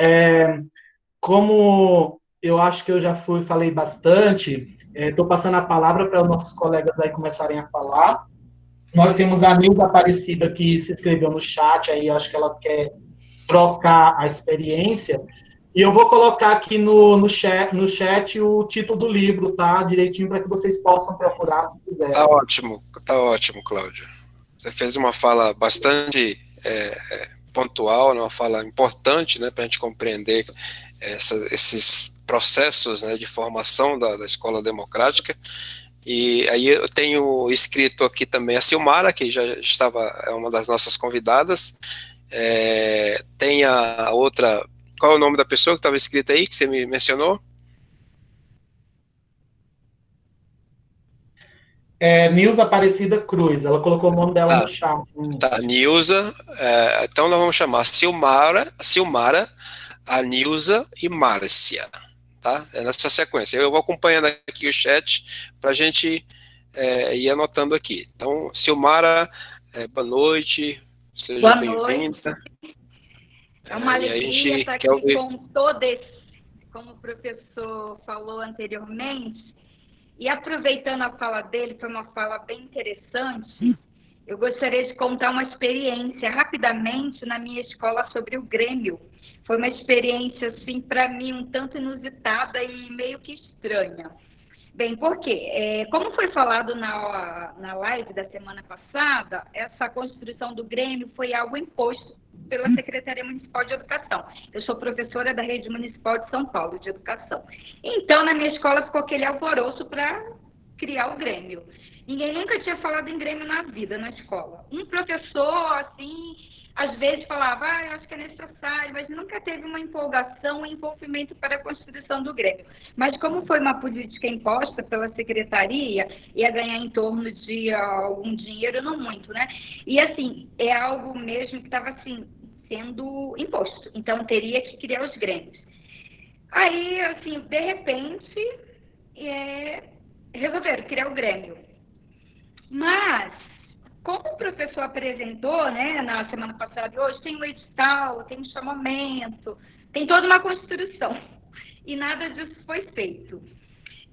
como eu acho que eu já falei bastante, estou passando a palavra para os nossos colegas aí começarem a falar. Nós temos a Nilda Aparecida, que se inscreveu no chat, aí acho que ela quer trocar a experiência. E eu vou colocar aqui no chat o título do livro, tá? Direitinho, para que vocês possam procurar se quiserem. Tá ótimo, Cláudio. Você fez uma fala bastante pontual, uma fala importante, né, para a gente compreender esses processos, né, de formação da escola democrática. E aí eu tenho escrito aqui também a Silmara, que já estava, é uma das nossas convidadas. Tem a outra, qual é o nome da pessoa que estava escrita aí, que você me mencionou? Nilza Aparecida Cruz, ela colocou o nome dela no chat. Tá, Nilza, então nós vamos chamar Silmara, a Nilza e Márcia, tá? É nessa sequência. Eu vou acompanhando aqui o chat para a gente ir anotando aqui. Então, Silmara, boa noite, seja bem-vinda. É uma alegria estar aqui com todos, como o professor falou anteriormente. E aproveitando a fala dele, foi uma fala bem interessante, eu gostaria de contar uma experiência rapidamente na minha escola sobre o Grêmio. Foi uma experiência, assim, para mim, um tanto inusitada e meio que estranha. Bem, por quê? Como foi falado na live da semana passada, essa construção do Grêmio foi algo imposto pela Secretaria Municipal de Educação. Eu sou professora da Rede Municipal de São Paulo de Educação. Então, na minha escola ficou aquele alvoroço para criar o Grêmio. Ninguém nunca tinha falado em Grêmio na vida, na escola. Um professor, assim, às vezes falava, eu acho que é necessário, mas nunca teve uma empolgação, um envolvimento para a construção do Grêmio. Mas como foi uma política imposta pela secretaria, ia ganhar em torno de algum dinheiro, não muito, né? E, assim, é algo mesmo que estava, assim, sendo imposto. Então, teria que criar os Grêmios. Aí, assim, de repente, resolveram criar o Grêmio. Mas, como o professor apresentou, né, na semana passada e hoje, tem um edital, tem um chamamento, tem toda uma construção. E nada disso foi feito.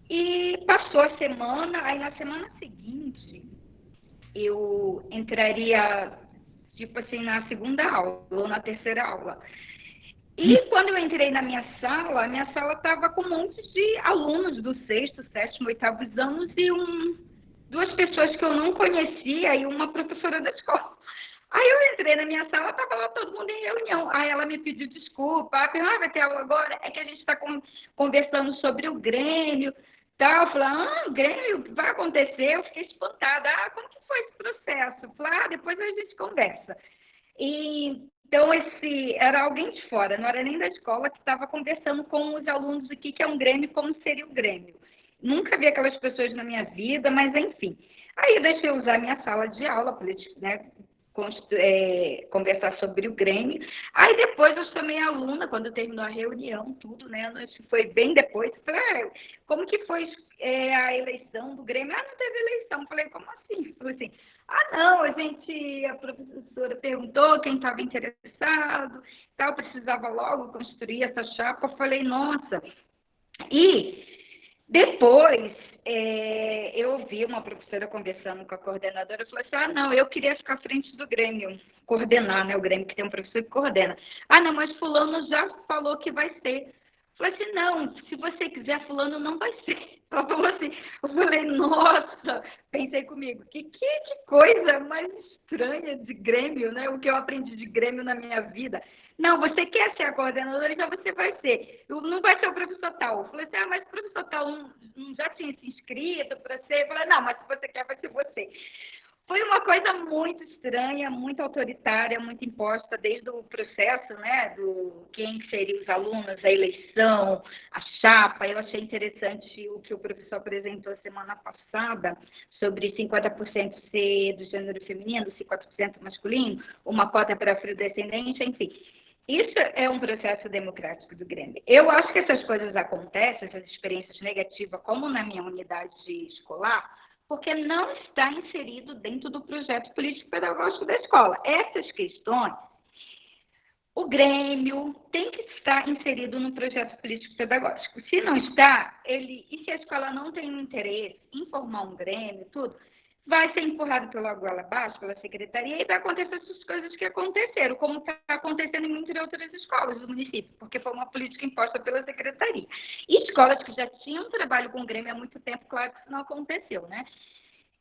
E passou a semana, aí na semana seguinte, eu entraria, tipo assim, na segunda aula, ou na terceira aula. E quando eu entrei na minha sala estava com um monte de alunos do sexto, sétimo, oitavos anos e duas pessoas que eu não conhecia e uma professora da escola. Aí eu entrei na minha sala, estava lá todo mundo em reunião. Aí ela me pediu desculpa, vai ter aula agora? É que a gente está conversando sobre o Grêmio, tal. Eu falei, Grêmio, vai acontecer? Eu fiquei espantada. Como que foi esse processo? Eu falei, depois a gente conversa. Então, era alguém de fora, não era nem da escola, que estava conversando com os alunos o que é um Grêmio, como seria o Grêmio. Nunca vi aquelas pessoas na minha vida, mas enfim. Aí eu deixei usar minha sala de aula para, né, conversar sobre o Grêmio. Aí depois eu chamei a aluna, quando terminou a reunião, tudo, né? Isso foi bem depois. Falei, como que foi a eleição do Grêmio? Não teve eleição. Falei, como assim? Falei assim, não, a professora perguntou quem estava interessado, tal, precisava logo construir essa chapa. Eu falei, nossa. E depois, eu ouvi uma professora conversando com a coordenadora, eu falei assim, não, eu queria ficar à frente do Grêmio, coordenar, né, o Grêmio, que tem um professor que coordena. Não, mas fulano já falou que vai ser. Falei assim, não, se você quiser, fulano não vai ser. Ela falou assim, eu falei, nossa, pensei comigo, que coisa mais estranha de Grêmio, né? O que eu aprendi de Grêmio na minha vida. Não, você quer ser a coordenadora, então você vai ser. Não vai ser o professor tal. Eu falei assim, mas o professor tal não já tinha se inscrito para ser? Eu falei, não, mas se você quer, vai ser você. Foi uma coisa muito estranha, muito autoritária, muito imposta desde o processo, né, do quem seria os alunos, a eleição, a chapa. Eu achei interessante o que o professor apresentou semana passada sobre 50% ser do gênero feminino, 50% masculino, uma cota para afrodescendente, enfim. Isso é um processo democrático do Grêmio. Eu acho que essas coisas acontecem, essas experiências negativas, como na minha unidade escolar, porque não está inserido dentro do projeto político-pedagógico da escola. Essas questões, o Grêmio tem que estar inserido no projeto político-pedagógico. Se não está, e se a escola não tem interesse em formar um Grêmio, tudo, vai ser empurrado pela goela abaixo, pela secretaria, e vai acontecer essas coisas que aconteceram, como está acontecendo em muitas outras escolas do município, porque foi uma política imposta pela secretaria. E escolas que já tinham trabalho com o Grêmio há muito tempo, claro que isso não aconteceu, né?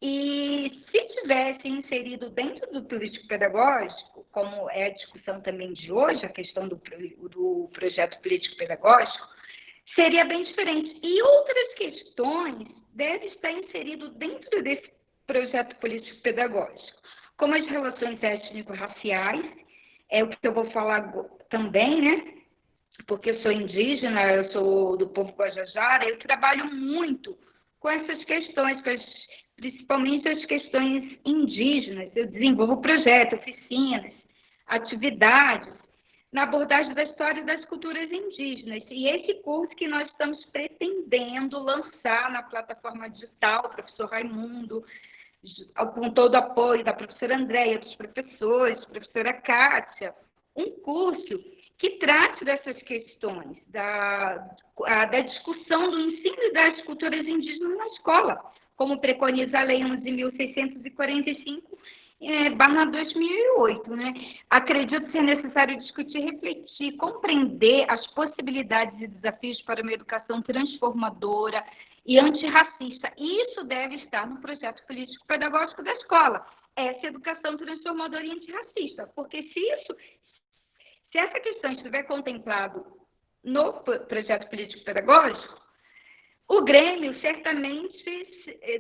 E se tivesse inserido dentro do político-pedagógico, como é a discussão também de hoje, a questão do projeto político-pedagógico, seria bem diferente. E outras questões devem estar inseridas dentro desse projeto político-pedagógico, como as relações étnico-raciais, é o que eu vou falar também, né? Porque eu sou indígena, eu sou do povo Guajajara, eu trabalho muito com essas questões, principalmente as questões indígenas. Eu desenvolvo projetos, oficinas, atividades na abordagem da história e das culturas indígenas. E esse curso que nós estamos pretendendo lançar na plataforma digital, professor Raimundo, com todo o apoio da professora Andréia, dos professores, professora Kátia, um curso que trate dessas questões, da discussão do ensino das culturas indígenas na escola, como preconiza a Lei 11.645/2008. Né? Acredito ser necessário discutir, refletir, compreender as possibilidades e desafios para uma educação transformadora e antirracista. Isso deve estar no projeto político-pedagógico da escola, essa educação transformadora e antirracista, porque se essa questão estiver contemplado no projeto político-pedagógico, o Grêmio, certamente,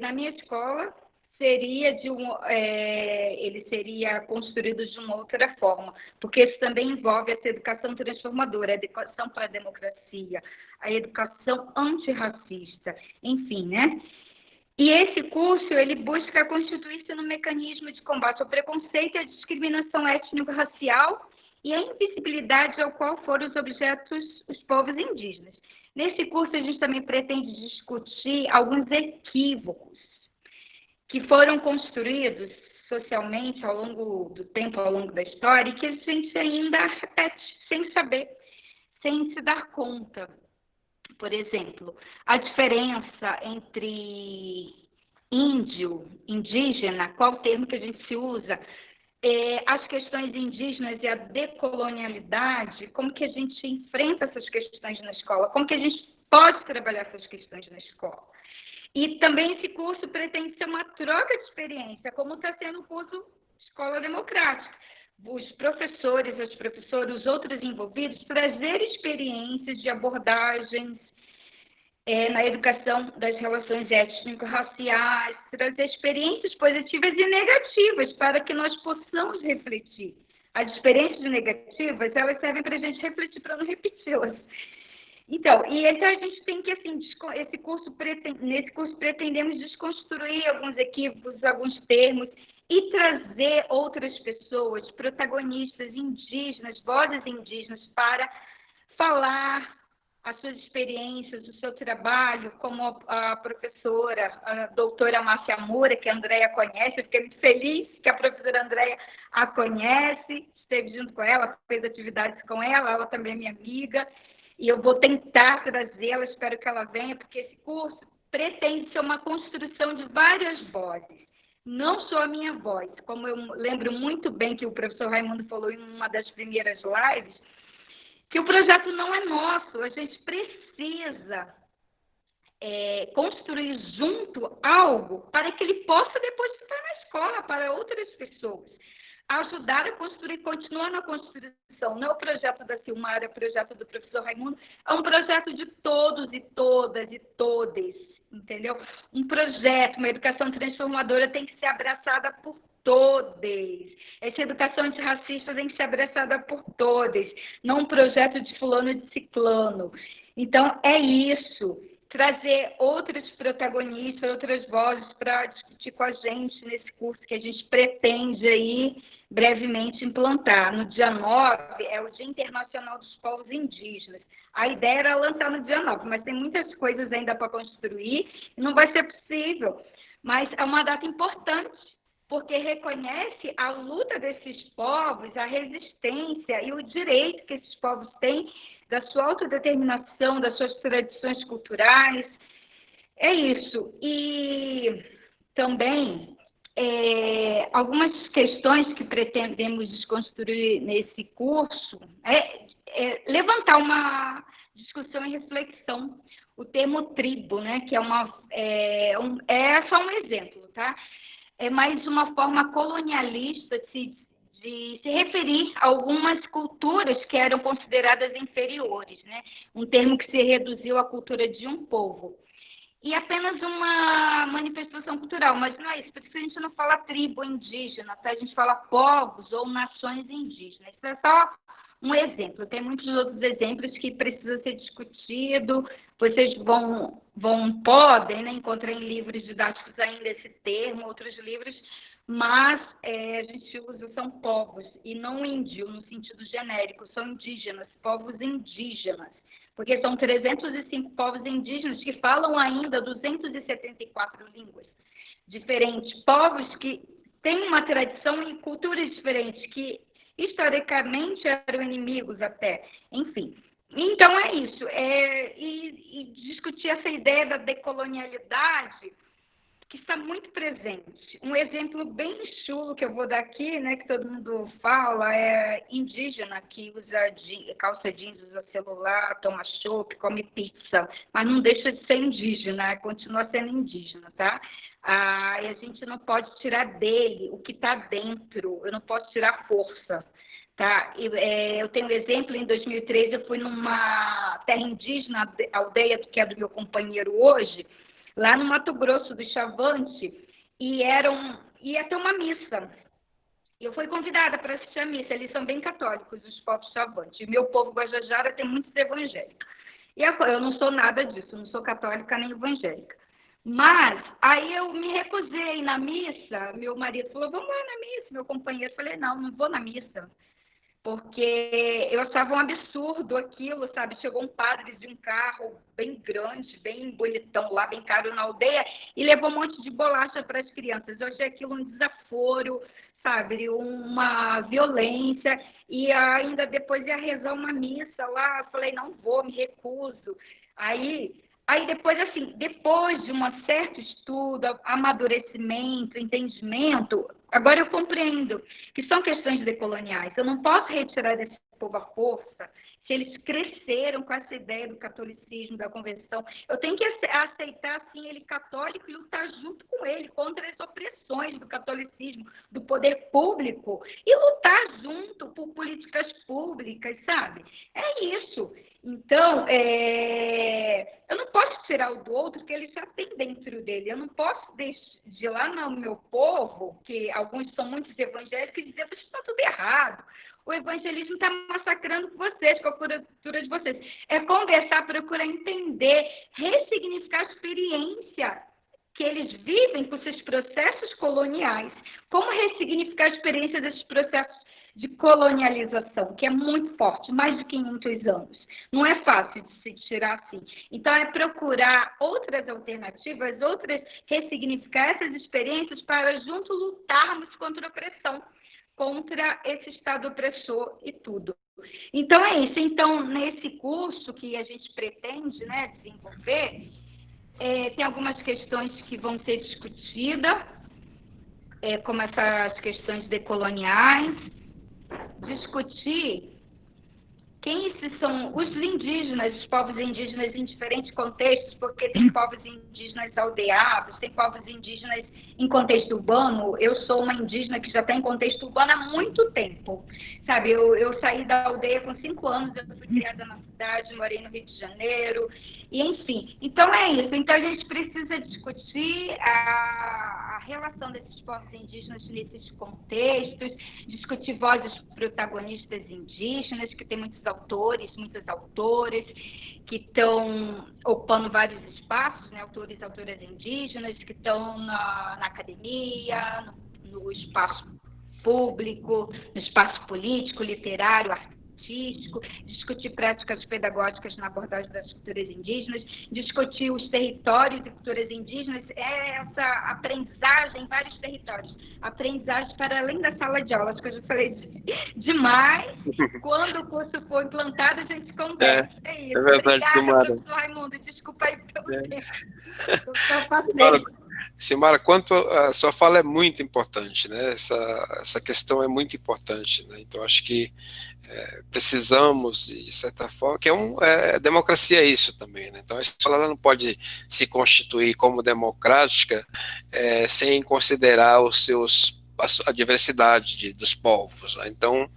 na minha escola, ele seria construído de uma outra forma, porque isso também envolve essa educação transformadora, a educação para a democracia, a educação antirracista, enfim, né? E esse curso, ele busca constituir-se no mecanismo de combate ao preconceito e à discriminação étnico-racial e a invisibilidade ao qual foram os objetos os povos indígenas. Nesse curso, a gente também pretende discutir alguns equívocos que foram construídos socialmente ao longo do tempo, ao longo da história, e que a gente ainda repete sem saber, sem se dar conta. Por exemplo, a diferença entre índio, indígena, qual termo que a gente se usa, as questões indígenas e a decolonialidade, como que a gente enfrenta essas questões na escola, como que a gente pode trabalhar essas questões na escola. E também esse curso pretende ser uma troca de experiência, como está sendo o curso Escola Democrática. Os professores, as professoras, os outros envolvidos, trazer experiências de abordagens na educação das relações étnico-raciais, trazer experiências positivas e negativas para que nós possamos refletir. As experiências negativas, elas servem para a gente refletir, para não repeti-las. Então, a gente tem que, assim, nesse curso pretendemos desconstruir alguns equívocos, alguns termos, e trazer outras pessoas, protagonistas indígenas, vozes indígenas, para falar as suas experiências, o seu trabalho, como a professora, a doutora Márcia Moura, que a Andréia conhece. Eu fiquei muito feliz que a professora Andréia a conhece, esteve junto com ela, fez atividades com ela também é minha amiga, e eu vou tentar trazê-la, espero que ela venha, porque esse curso pretende ser uma construção de várias vozes, não só a minha voz, como eu lembro muito bem que o professor Raimundo falou em uma das primeiras lives, que o projeto não é nosso, a gente precisa construir junto algo para que ele possa depois estar na escola para outras pessoas. Ajudar a construir, continuar na construção. Não é o projeto da Silmara, é o projeto do professor Raimundo, é um projeto de todos e todas e todes, entendeu? Um projeto, uma educação transformadora tem que ser abraçada por todes. Essa educação antirracista tem que ser abraçada por todes, não um projeto de fulano e de ciclano. Então, é isso. Trazer outros protagonistas, outras vozes para discutir com a gente nesse curso que a gente pretende aí brevemente implantar. No dia 9 é o Dia Internacional dos Povos Indígenas. A ideia era lançar no dia 9, mas tem muitas coisas ainda para construir e não vai ser possível. Mas é uma data importante, porque reconhece a luta desses povos, a resistência e o direito que esses povos têm da sua autodeterminação, das suas tradições culturais. É isso. E também algumas questões que pretendemos desconstruir nesse curso levantar uma discussão e reflexão. O termo tribo, né, que é só um exemplo, tá? É mais uma forma colonialista de se referir a algumas culturas que eram consideradas inferiores, né? Um termo que se reduziu à cultura de um povo. E apenas uma manifestação cultural, mas não é isso, por isso que a gente não fala tribo indígena, tá? A gente fala povos ou nações indígenas. Isso é só um exemplo, tem muitos outros exemplos que precisam ser discutido. Vocês podem, né, encontrar em livros didáticos ainda esse termo, outros livros, mas a gente usa, são povos, e não índio, no sentido genérico, são indígenas, povos indígenas, porque são 305 povos indígenas que falam ainda 274 línguas diferentes, povos que têm uma tradição e culturas diferentes, que historicamente eram inimigos até, enfim. Então é isso, e discutir essa ideia da decolonialidade, que está muito presente. Um exemplo bem chulo que eu vou dar aqui, né, que todo mundo fala, é indígena que usa calça jeans, usa celular, toma chopp, come pizza, mas não deixa de ser indígena, continua sendo indígena, tá? E a gente não pode tirar dele o que está dentro, eu não posso tirar força. Tá? Eu tenho um exemplo, em 2013 eu fui numa terra indígena, aldeia que é do meu companheiro hoje, lá no Mato Grosso do Chavante, e ia ter uma missa. Eu fui convidada para assistir a missa, eles são bem católicos, os povos Chavante, e meu povo Guajajara tem muitos evangélicos. E eu não sou nada disso, não sou católica nem evangélica. Mas, aí eu me recusei na missa, meu marido falou, vamos lá na missa, meu companheiro, falei, não vou na missa, porque eu achava um absurdo aquilo, sabe? Chegou um padre de um carro bem grande, bem bonitão lá, bem caro na aldeia, e levou um monte de bolacha para as crianças. Eu achei aquilo um desaforo, sabe? Uma violência, e ainda depois ia rezar uma missa lá, eu falei, não vou, me recuso. Aí depois, assim, depois de um certo estudo, amadurecimento, entendimento, agora eu compreendo que são questões decoloniais. Eu não posso retirar desse povo a força se eles cresceram com essa ideia do catolicismo, da conversão. Eu tenho que aceitar, assim, ele católico e lutar junto com ele contra as opressões do catolicismo, do poder público, e lutar junto por políticas públicas, sabe? É isso. Então, eu não posso tirar o do outro, porque ele já tem dentro dele. Eu não posso de lá no meu povo, que alguns são muitos evangélicos, e dizer que está tudo errado. O evangelismo está massacrando vocês, com a cultura de vocês. É conversar, procurar entender, ressignificar a experiência que eles vivem com seus processos coloniais. Como ressignificar a experiência desses processos de colonialização, que é muito forte, mais de 500 anos. Não é fácil de se tirar assim. Então, é procurar outras alternativas, ressignificar essas experiências para juntos lutarmos contra a opressão, contra esse Estado opressor e tudo. Então, é isso. Então, nesse curso que a gente pretende, né, desenvolver, tem algumas questões que vão ser discutidas, como essas questões decoloniais, discutir quem esses são os indígenas, os povos indígenas em diferentes contextos, porque tem povos indígenas aldeados, tem povos indígenas em contexto urbano. Eu sou uma indígena que já está em contexto urbano há muito tempo, sabe? Eu saí da aldeia com 5 anos, eu fui criada na cidade, morei no Rio de Janeiro, e enfim. Então é isso, então a gente precisa discutir a relação desses povos indígenas nesses contextos, discutir vozes protagonistas indígenas, que tem muitos autores, muitas autoras, que estão ocupando vários espaços, né, autores e autoras indígenas, que estão na academia, no espaço público, no espaço político, literário, artístico, discutir práticas pedagógicas na abordagem das culturas indígenas, discutir os territórios e culturas indígenas, essa aprendizagem em vários territórios, aprendizagem para além da sala de aula, acho que eu já falei demais. Quando o curso for implantado, a gente conversa. É isso. É verdade, obrigada, professor Raimundo, desculpa aí pelo tempo. Silmara, quanto a sua fala é muito importante, né? Essa questão é muito importante, né? Então acho que precisamos, de certa forma, que democracia é isso também, né? Então a escola ela não pode se constituir como democrática sem considerar a diversidade dos povos, né? Então a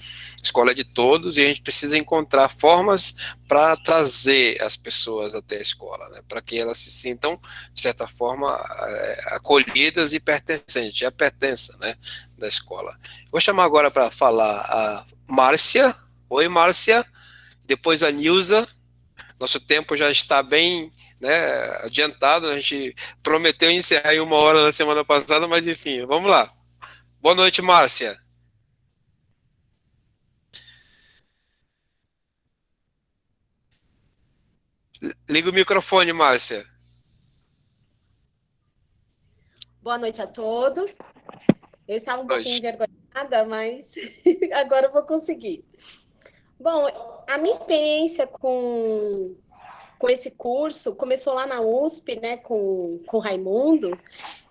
escola é de todos e a gente precisa encontrar formas para trazer as pessoas até a escola, né? Para que elas se sintam, de certa forma, acolhidas e pertencentes, a pertença, né, da escola. Vou chamar agora para falar a Márcia. Oi, Márcia. Depois a Nilza. Nosso tempo já está bem, né, adiantado. A gente prometeu encerrar em 1 hora na semana passada, mas enfim, vamos lá. Boa noite, Márcia. Liga o microfone, Márcia. Boa noite a todos. Eu estava um pouquinho envergonhada, mas agora eu vou conseguir. Bom, a minha experiência com esse curso começou lá na USP, né, com o Raimundo,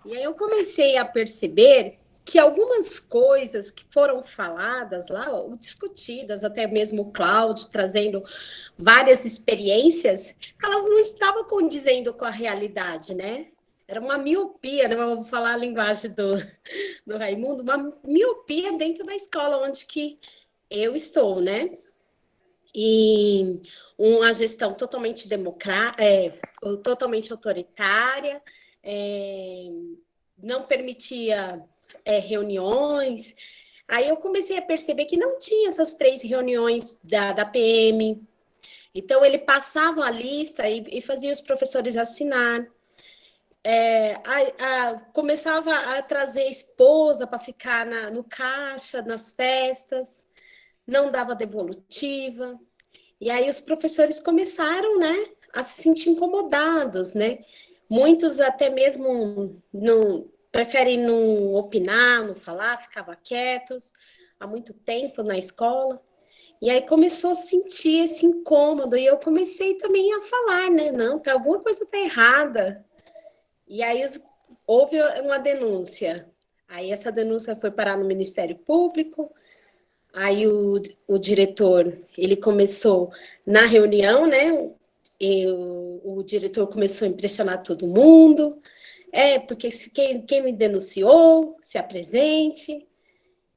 e aí eu comecei a perceber que algumas coisas que foram faladas lá, discutidas, até mesmo o Cláudio trazendo várias experiências, elas não estavam condizendo com a realidade, né? Era uma miopia, né? Eu vou falar a linguagem do Raimundo, uma miopia dentro da escola onde que eu estou, né? E uma gestão totalmente totalmente autoritária, não permitia reuniões. Aí eu comecei a perceber que não tinha essas 3 reuniões da PM. Então, ele passava a lista e fazia os professores assinar. Começava a trazer esposa para ficar no caixa, nas festas, não dava devolutiva. E aí os professores começaram, né, a se sentir incomodados, né? Muitos até mesmo preferem não opinar, não falar, ficavam quietos há muito tempo na escola. E aí começou a sentir esse incômodo, e eu comecei também a falar, né? Não, que alguma coisa está errada. E aí houve uma denúncia. Aí essa denúncia foi parar no Ministério Público. Aí o diretor, ele começou na reunião, né? E o diretor começou a impressionar todo mundo. Porque quem me denunciou, se apresente.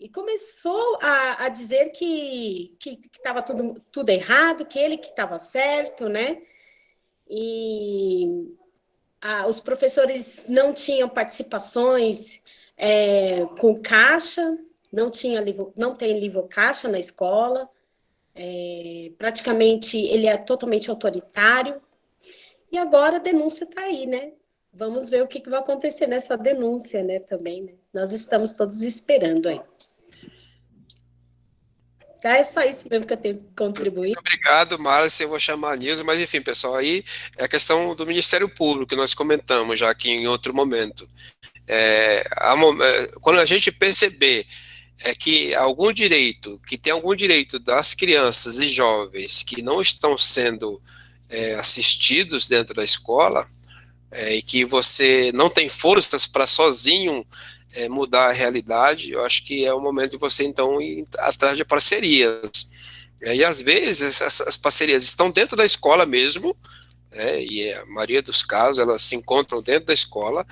E começou a dizer que estava tudo errado, que ele que estava certo, né? E os professores não tinham participações com caixa, não tem livro caixa na escola, praticamente ele é totalmente autoritário. E agora a denúncia está aí, né? Vamos ver o que vai acontecer nessa denúncia, né, também, né? Nós estamos todos esperando aí. Tá, é só isso mesmo que eu tenho que contribuir. Muito obrigado, Márcia. Eu vou chamar a Nilza, mas enfim, pessoal, aí é a questão do Ministério Público, que nós comentamos já aqui em outro momento. Quando a gente perceber que tem algum direito das crianças e jovens que não estão sendo assistidos dentro da escola, e que você não tem forças para sozinho mudar a realidade, eu acho que é o momento de você, então, ir atrás de parcerias, E às vezes essas parcerias estão dentro da escola mesmo, e a maioria dos casos elas se encontram dentro da escola,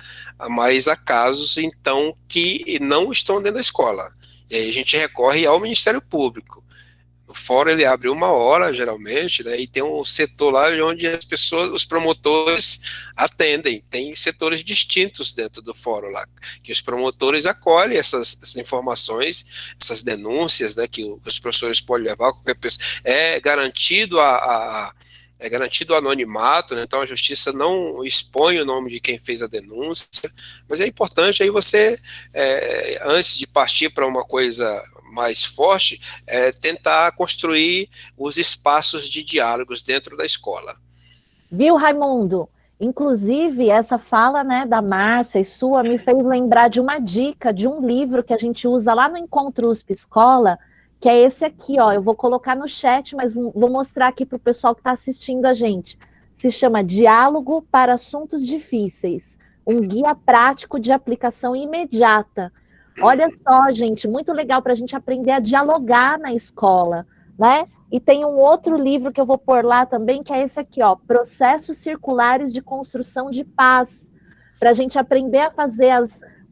mas há casos então que não estão dentro da escola. E aí a gente recorre ao Ministério Público. O fórum ele abre 1 hora, geralmente, né, e tem um setor lá onde as pessoas, os promotores atendem. Tem setores distintos dentro do fórum lá, que os promotores acolhem essas informações, essas denúncias, né, que os professores podem levar, qualquer pessoa. É garantido é garantido o anonimato, né, então a justiça não expõe o nome de quem fez a denúncia, mas é importante aí você, antes de partir para uma coisa mais forte, tentar construir os espaços de diálogos dentro da escola. Viu, Raimundo? Inclusive, essa fala, né, da Márcia e sua me fez lembrar de uma dica de um livro que a gente usa lá no Encontro USP Escola, que é esse aqui, ó. Eu vou colocar no chat, mas vou mostrar aqui para o pessoal que está assistindo a gente. Se chama Diálogo para Assuntos Difíceis, um guia prático de aplicação imediata. Olha só, gente, muito legal para a gente aprender a dialogar na escola, né? E tem um outro livro que eu vou pôr lá também, que é esse aqui, ó, Processos Circulares de Construção de Paz, para a gente aprender a fazer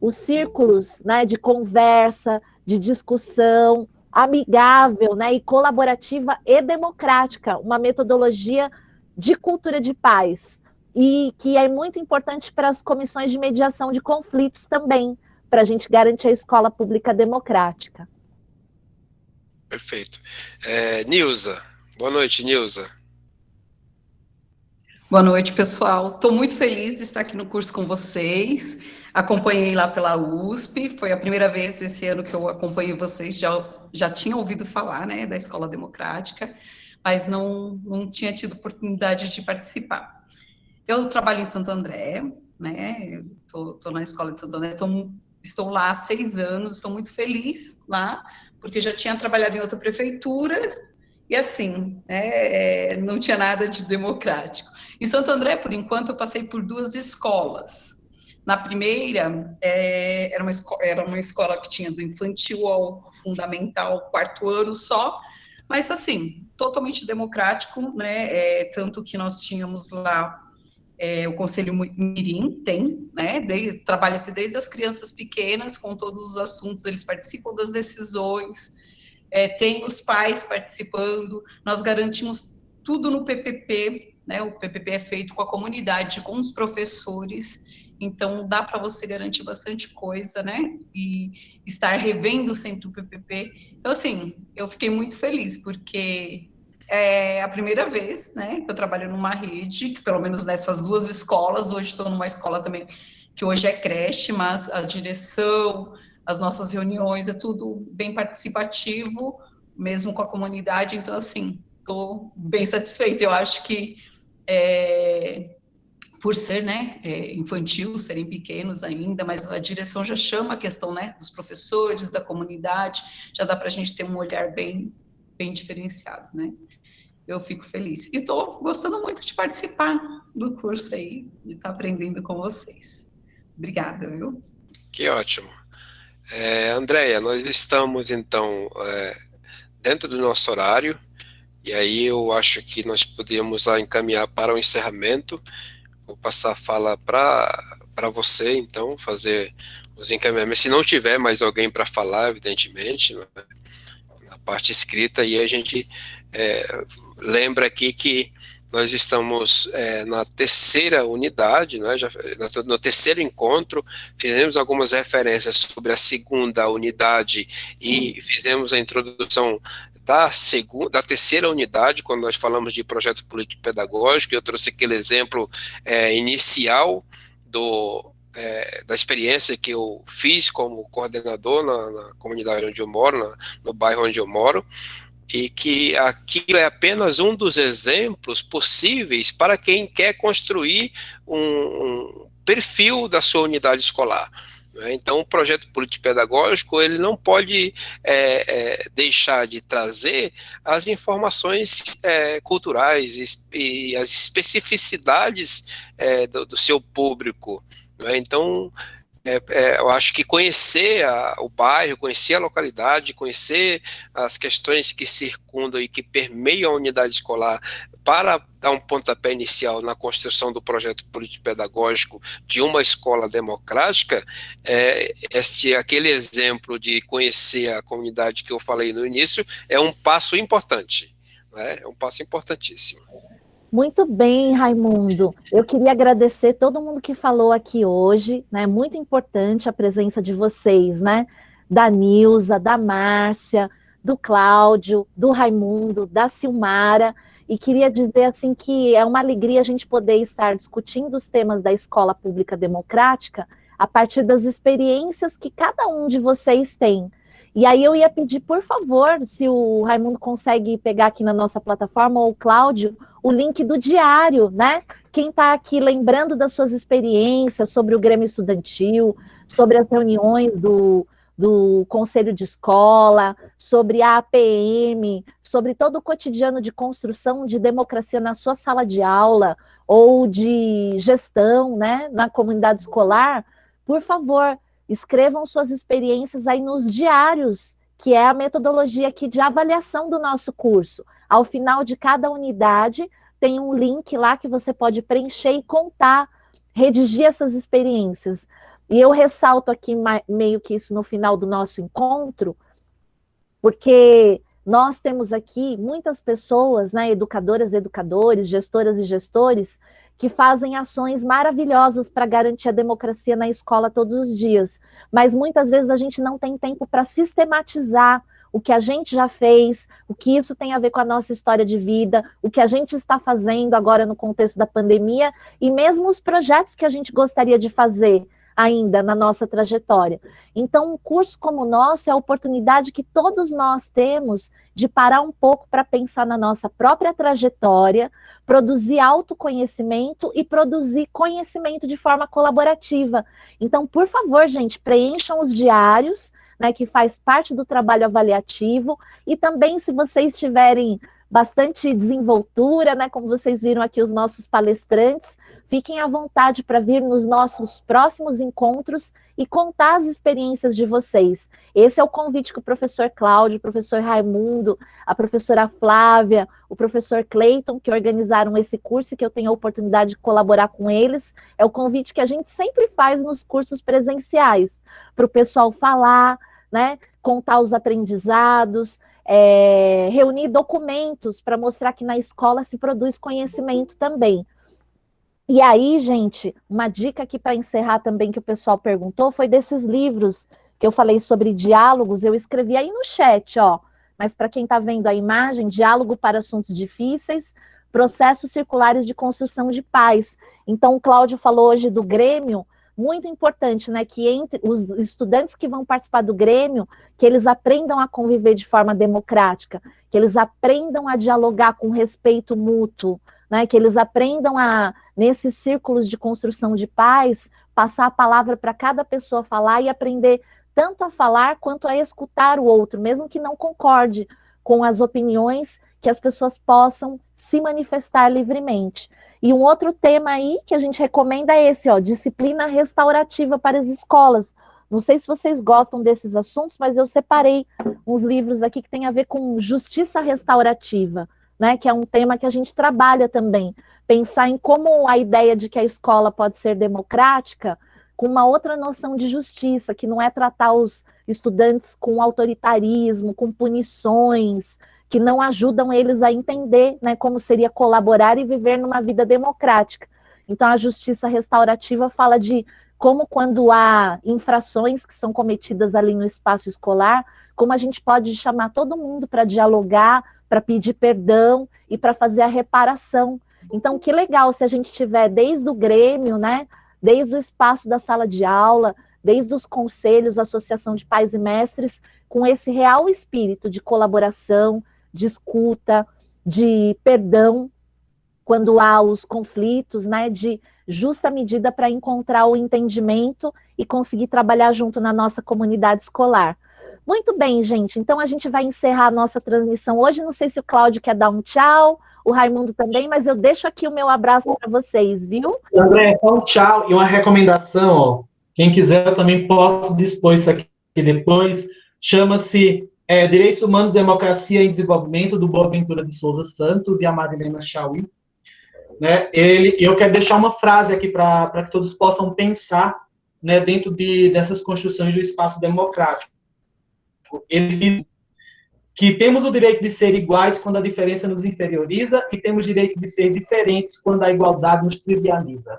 os círculos, né, de conversa, de discussão, amigável, né, e colaborativa e democrática, uma metodologia de cultura de paz, e que é muito importante para as comissões de mediação de conflitos também, para a gente garantir a escola pública democrática. Perfeito. Nilza, boa noite, Nilza. Boa noite, pessoal. Estou muito feliz de estar aqui no curso com vocês. Acompanhei lá pela USP, foi a primeira vez esse ano que eu acompanhei vocês, já tinha ouvido falar, né, da Escola Democrática, mas não tinha tido oportunidade de participar. Eu trabalho em Santo André, né, estou na Escola de Santo André, estou lá há 6 anos, estou muito feliz lá, porque já tinha trabalhado em outra prefeitura, e assim, não tinha nada de democrático. Em Santo André, por enquanto, eu passei por 2 escolas. Na primeira, era uma escola que tinha do infantil ao fundamental, 4º ano só, mas assim, totalmente democrático, né? Tanto que nós tínhamos lá o Conselho Mirim, né? Trabalha-se desde as crianças pequenas, com todos os assuntos, eles participam das decisões, tem os pais participando, nós garantimos tudo no PPP, né? O PPP é feito com a comunidade, com os professores, então dá para você garantir bastante coisa, né? E estar revendo sempre o PPP. Então, assim, eu fiquei muito feliz, porque é a primeira vez, né, que eu trabalho numa rede, que pelo menos nessas 2 escolas, hoje estou numa escola também, que hoje é creche, mas a direção, as nossas reuniões, é tudo bem participativo, mesmo com a comunidade, então, assim, estou bem satisfeita. Eu acho que, por ser, né, infantil, serem pequenos ainda, mas a direção já chama a questão, né, dos professores, da comunidade, já dá para a gente ter um olhar bem diferenciado, né? Eu fico feliz. E estou gostando muito de participar do curso aí, de estar aprendendo com vocês. Obrigada, viu? Que ótimo. Andréia, nós estamos, então, dentro do nosso horário, e aí eu acho que nós podemos encaminhar para o encerramento. Vou passar a fala para você, então, fazer os encaminhamentos. Se não tiver mais alguém para falar, evidentemente, na parte escrita, e a gente lembra aqui que nós estamos na 3ª unidade, né, no 3º encontro, fizemos algumas referências sobre a 2ª unidade e fizemos a introdução da 3ª unidade, quando nós falamos de projeto político-pedagógico. Eu trouxe aquele exemplo inicial da experiência que eu fiz como coordenador na comunidade onde eu moro, no bairro onde eu moro, e que aquilo é apenas um dos exemplos possíveis para quem quer construir um perfil da sua unidade escolar. Então, o projeto político-pedagógico ele não pode deixar de trazer as informações culturais e as especificidades do seu público. Então, eu acho que conhecer o bairro, conhecer a localidade, conhecer as questões que circundam e que permeiam a unidade escolar para dar um pontapé inicial na construção do projeto político-pedagógico de uma escola democrática, aquele exemplo de conhecer a comunidade que eu falei no início é um passo importante, né? É um passo importantíssimo. Muito bem, Raimundo. Eu queria agradecer todo mundo que falou aqui hoje, né? Muito importante a presença de vocês, né? Da Nilza, da Márcia, do Cláudio, do Raimundo, da Silmara. E queria dizer assim que é uma alegria a gente poder estar discutindo os temas da escola pública democrática a partir das experiências que cada um de vocês tem. E aí eu ia pedir, por favor, se o Raimundo consegue pegar aqui na nossa plataforma, ou o Cláudio, o link do diário, né? Quem está aqui lembrando das suas experiências sobre o Grêmio Estudantil, sobre as reuniões do Conselho de Escola, sobre a APM, sobre todo o cotidiano de construção de democracia na sua sala de aula, ou de gestão, né, na comunidade escolar, por favor, escrevam suas experiências aí nos diários, que é a metodologia aqui de avaliação do nosso curso. Ao final de cada unidade, tem um link lá que você pode preencher e contar, redigir essas experiências. E eu ressalto aqui meio que isso no final do nosso encontro, porque nós temos aqui muitas pessoas, né, educadoras e educadores, gestoras e gestores, que fazem ações maravilhosas para garantir a democracia na escola todos os dias. Mas muitas vezes a gente não tem tempo para sistematizar o que a gente já fez, o que isso tem a ver com a nossa história de vida, o que a gente está fazendo agora no contexto da pandemia, e mesmo os projetos que a gente gostaria de fazer ainda na nossa trajetória. Então, um curso como o nosso é a oportunidade que todos nós temos de parar um pouco para pensar na nossa própria trajetória, produzir autoconhecimento e produzir conhecimento de forma colaborativa. Então, por favor, gente, preencham os diários, né, que faz parte do trabalho avaliativo, e também, se vocês tiverem bastante desenvoltura, né, como vocês viram aqui os nossos palestrantes, fiquem à vontade para vir nos nossos próximos encontros e contar as experiências de vocês. Esse é o convite que o professor Cláudio, o professor Raimundo, a professora Flávia, o professor Cleiton, que organizaram esse curso e que eu tenho a oportunidade de colaborar com eles, é o convite que a gente sempre faz nos cursos presenciais, para o pessoal falar, né, contar os aprendizados, reunir documentos para mostrar que na escola se produz conhecimento também. E aí, gente, uma dica aqui para encerrar também que o pessoal perguntou foi desses livros que eu falei sobre diálogos, eu escrevi aí no chat, ó. Mas para quem está vendo a imagem, Diálogo para Assuntos Difíceis, Processos Circulares de Construção de Paz. Então, o Cláudio falou hoje do Grêmio, muito importante, né, que entre os estudantes que vão participar do Grêmio, que eles aprendam a conviver de forma democrática, que eles aprendam a dialogar com respeito mútuo, né, que eles aprendam a, nesses círculos de construção de paz, passar a palavra para cada pessoa falar e aprender tanto a falar quanto a escutar o outro, mesmo que não concorde com as opiniões, que as pessoas possam se manifestar livremente. E um outro tema aí que a gente recomenda é esse, ó, disciplina restaurativa para as escolas. Não sei se vocês gostam desses assuntos, mas eu separei uns livros aqui que tem a ver com justiça restaurativa, né, que é um tema que a gente trabalha também. Pensar em como a ideia de que a escola pode ser democrática com uma outra noção de justiça, que não é tratar os estudantes com autoritarismo, com punições, que não ajudam eles a entender, né, como seria colaborar e viver numa vida democrática. Então, a justiça restaurativa fala de como, quando há infrações que são cometidas ali no espaço escolar, como a gente pode chamar todo mundo para dialogar, para pedir perdão e para fazer a reparação. Então, que legal se a gente tiver desde o Grêmio, né, desde o espaço da sala de aula, desde os conselhos, associação de pais e mestres, com esse real espírito de colaboração, de escuta, de perdão, quando há os conflitos, né, de justa medida para encontrar o entendimento e conseguir trabalhar junto na nossa comunidade escolar. Muito bem, gente, então a gente vai encerrar a nossa transmissão hoje. Não sei se o Cláudio quer dar um tchau, o Raimundo também, mas eu deixo aqui o meu abraço para vocês, viu? André, só um tchau e uma recomendação, ó. Quem quiser, eu também posso dispor isso aqui depois. Chama-se Direitos Humanos, Democracia e Desenvolvimento, do Boaventura de Souza Santos e a Marilena Chauí. Né? Eu quero deixar uma frase aqui para que todos possam pensar, né, dentro dessas construções do espaço democrático. Ele diz que temos o direito de ser iguais quando a diferença nos inferioriza e temos o direito de ser diferentes quando a igualdade nos trivializa.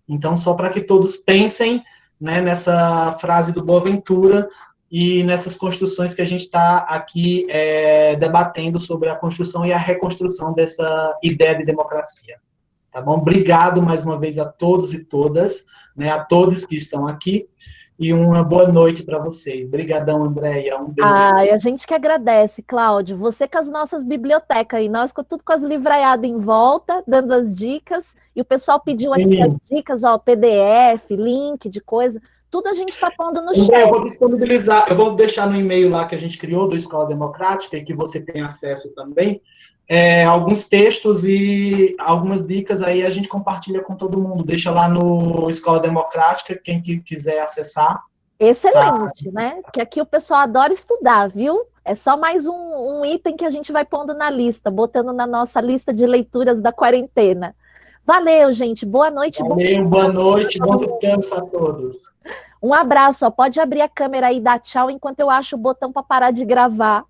Então, só para que todos pensem, né, nessa frase do Boaventura e nessas construções que a gente está aqui debatendo sobre a construção e a reconstrução dessa ideia de democracia. Tá bom? Obrigado mais uma vez a todos e todas, né, a todos que estão aqui, e uma boa noite para vocês. Obrigadão, Andréia. Um beijo. Ai, a gente que agradece, Cláudio. Você com as nossas bibliotecas e nós com tudo com as livraiadas em volta, dando as dicas. E o pessoal pediu aqui as dicas, ó, PDF, link de coisa. Tudo a gente está pondo no chat. Eu vou disponibilizar, eu vou deixar no e-mail lá que a gente criou do Escola Democrática e que você tem acesso também. Alguns textos e algumas dicas aí a gente compartilha com todo mundo. Deixa lá no Escola Democrática, quem quiser acessar. Excelente, tá? Né? Porque aqui o pessoal adora estudar, viu? É só mais um item que a gente vai pondo na lista, botando na nossa lista de leituras da quarentena. Valeu, gente. Boa noite. Valeu, boa noite, bom descanso a todos. Um abraço, ó. Pode abrir a câmera aí e dar tchau enquanto eu acho o botão para parar de gravar.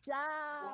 Tchau.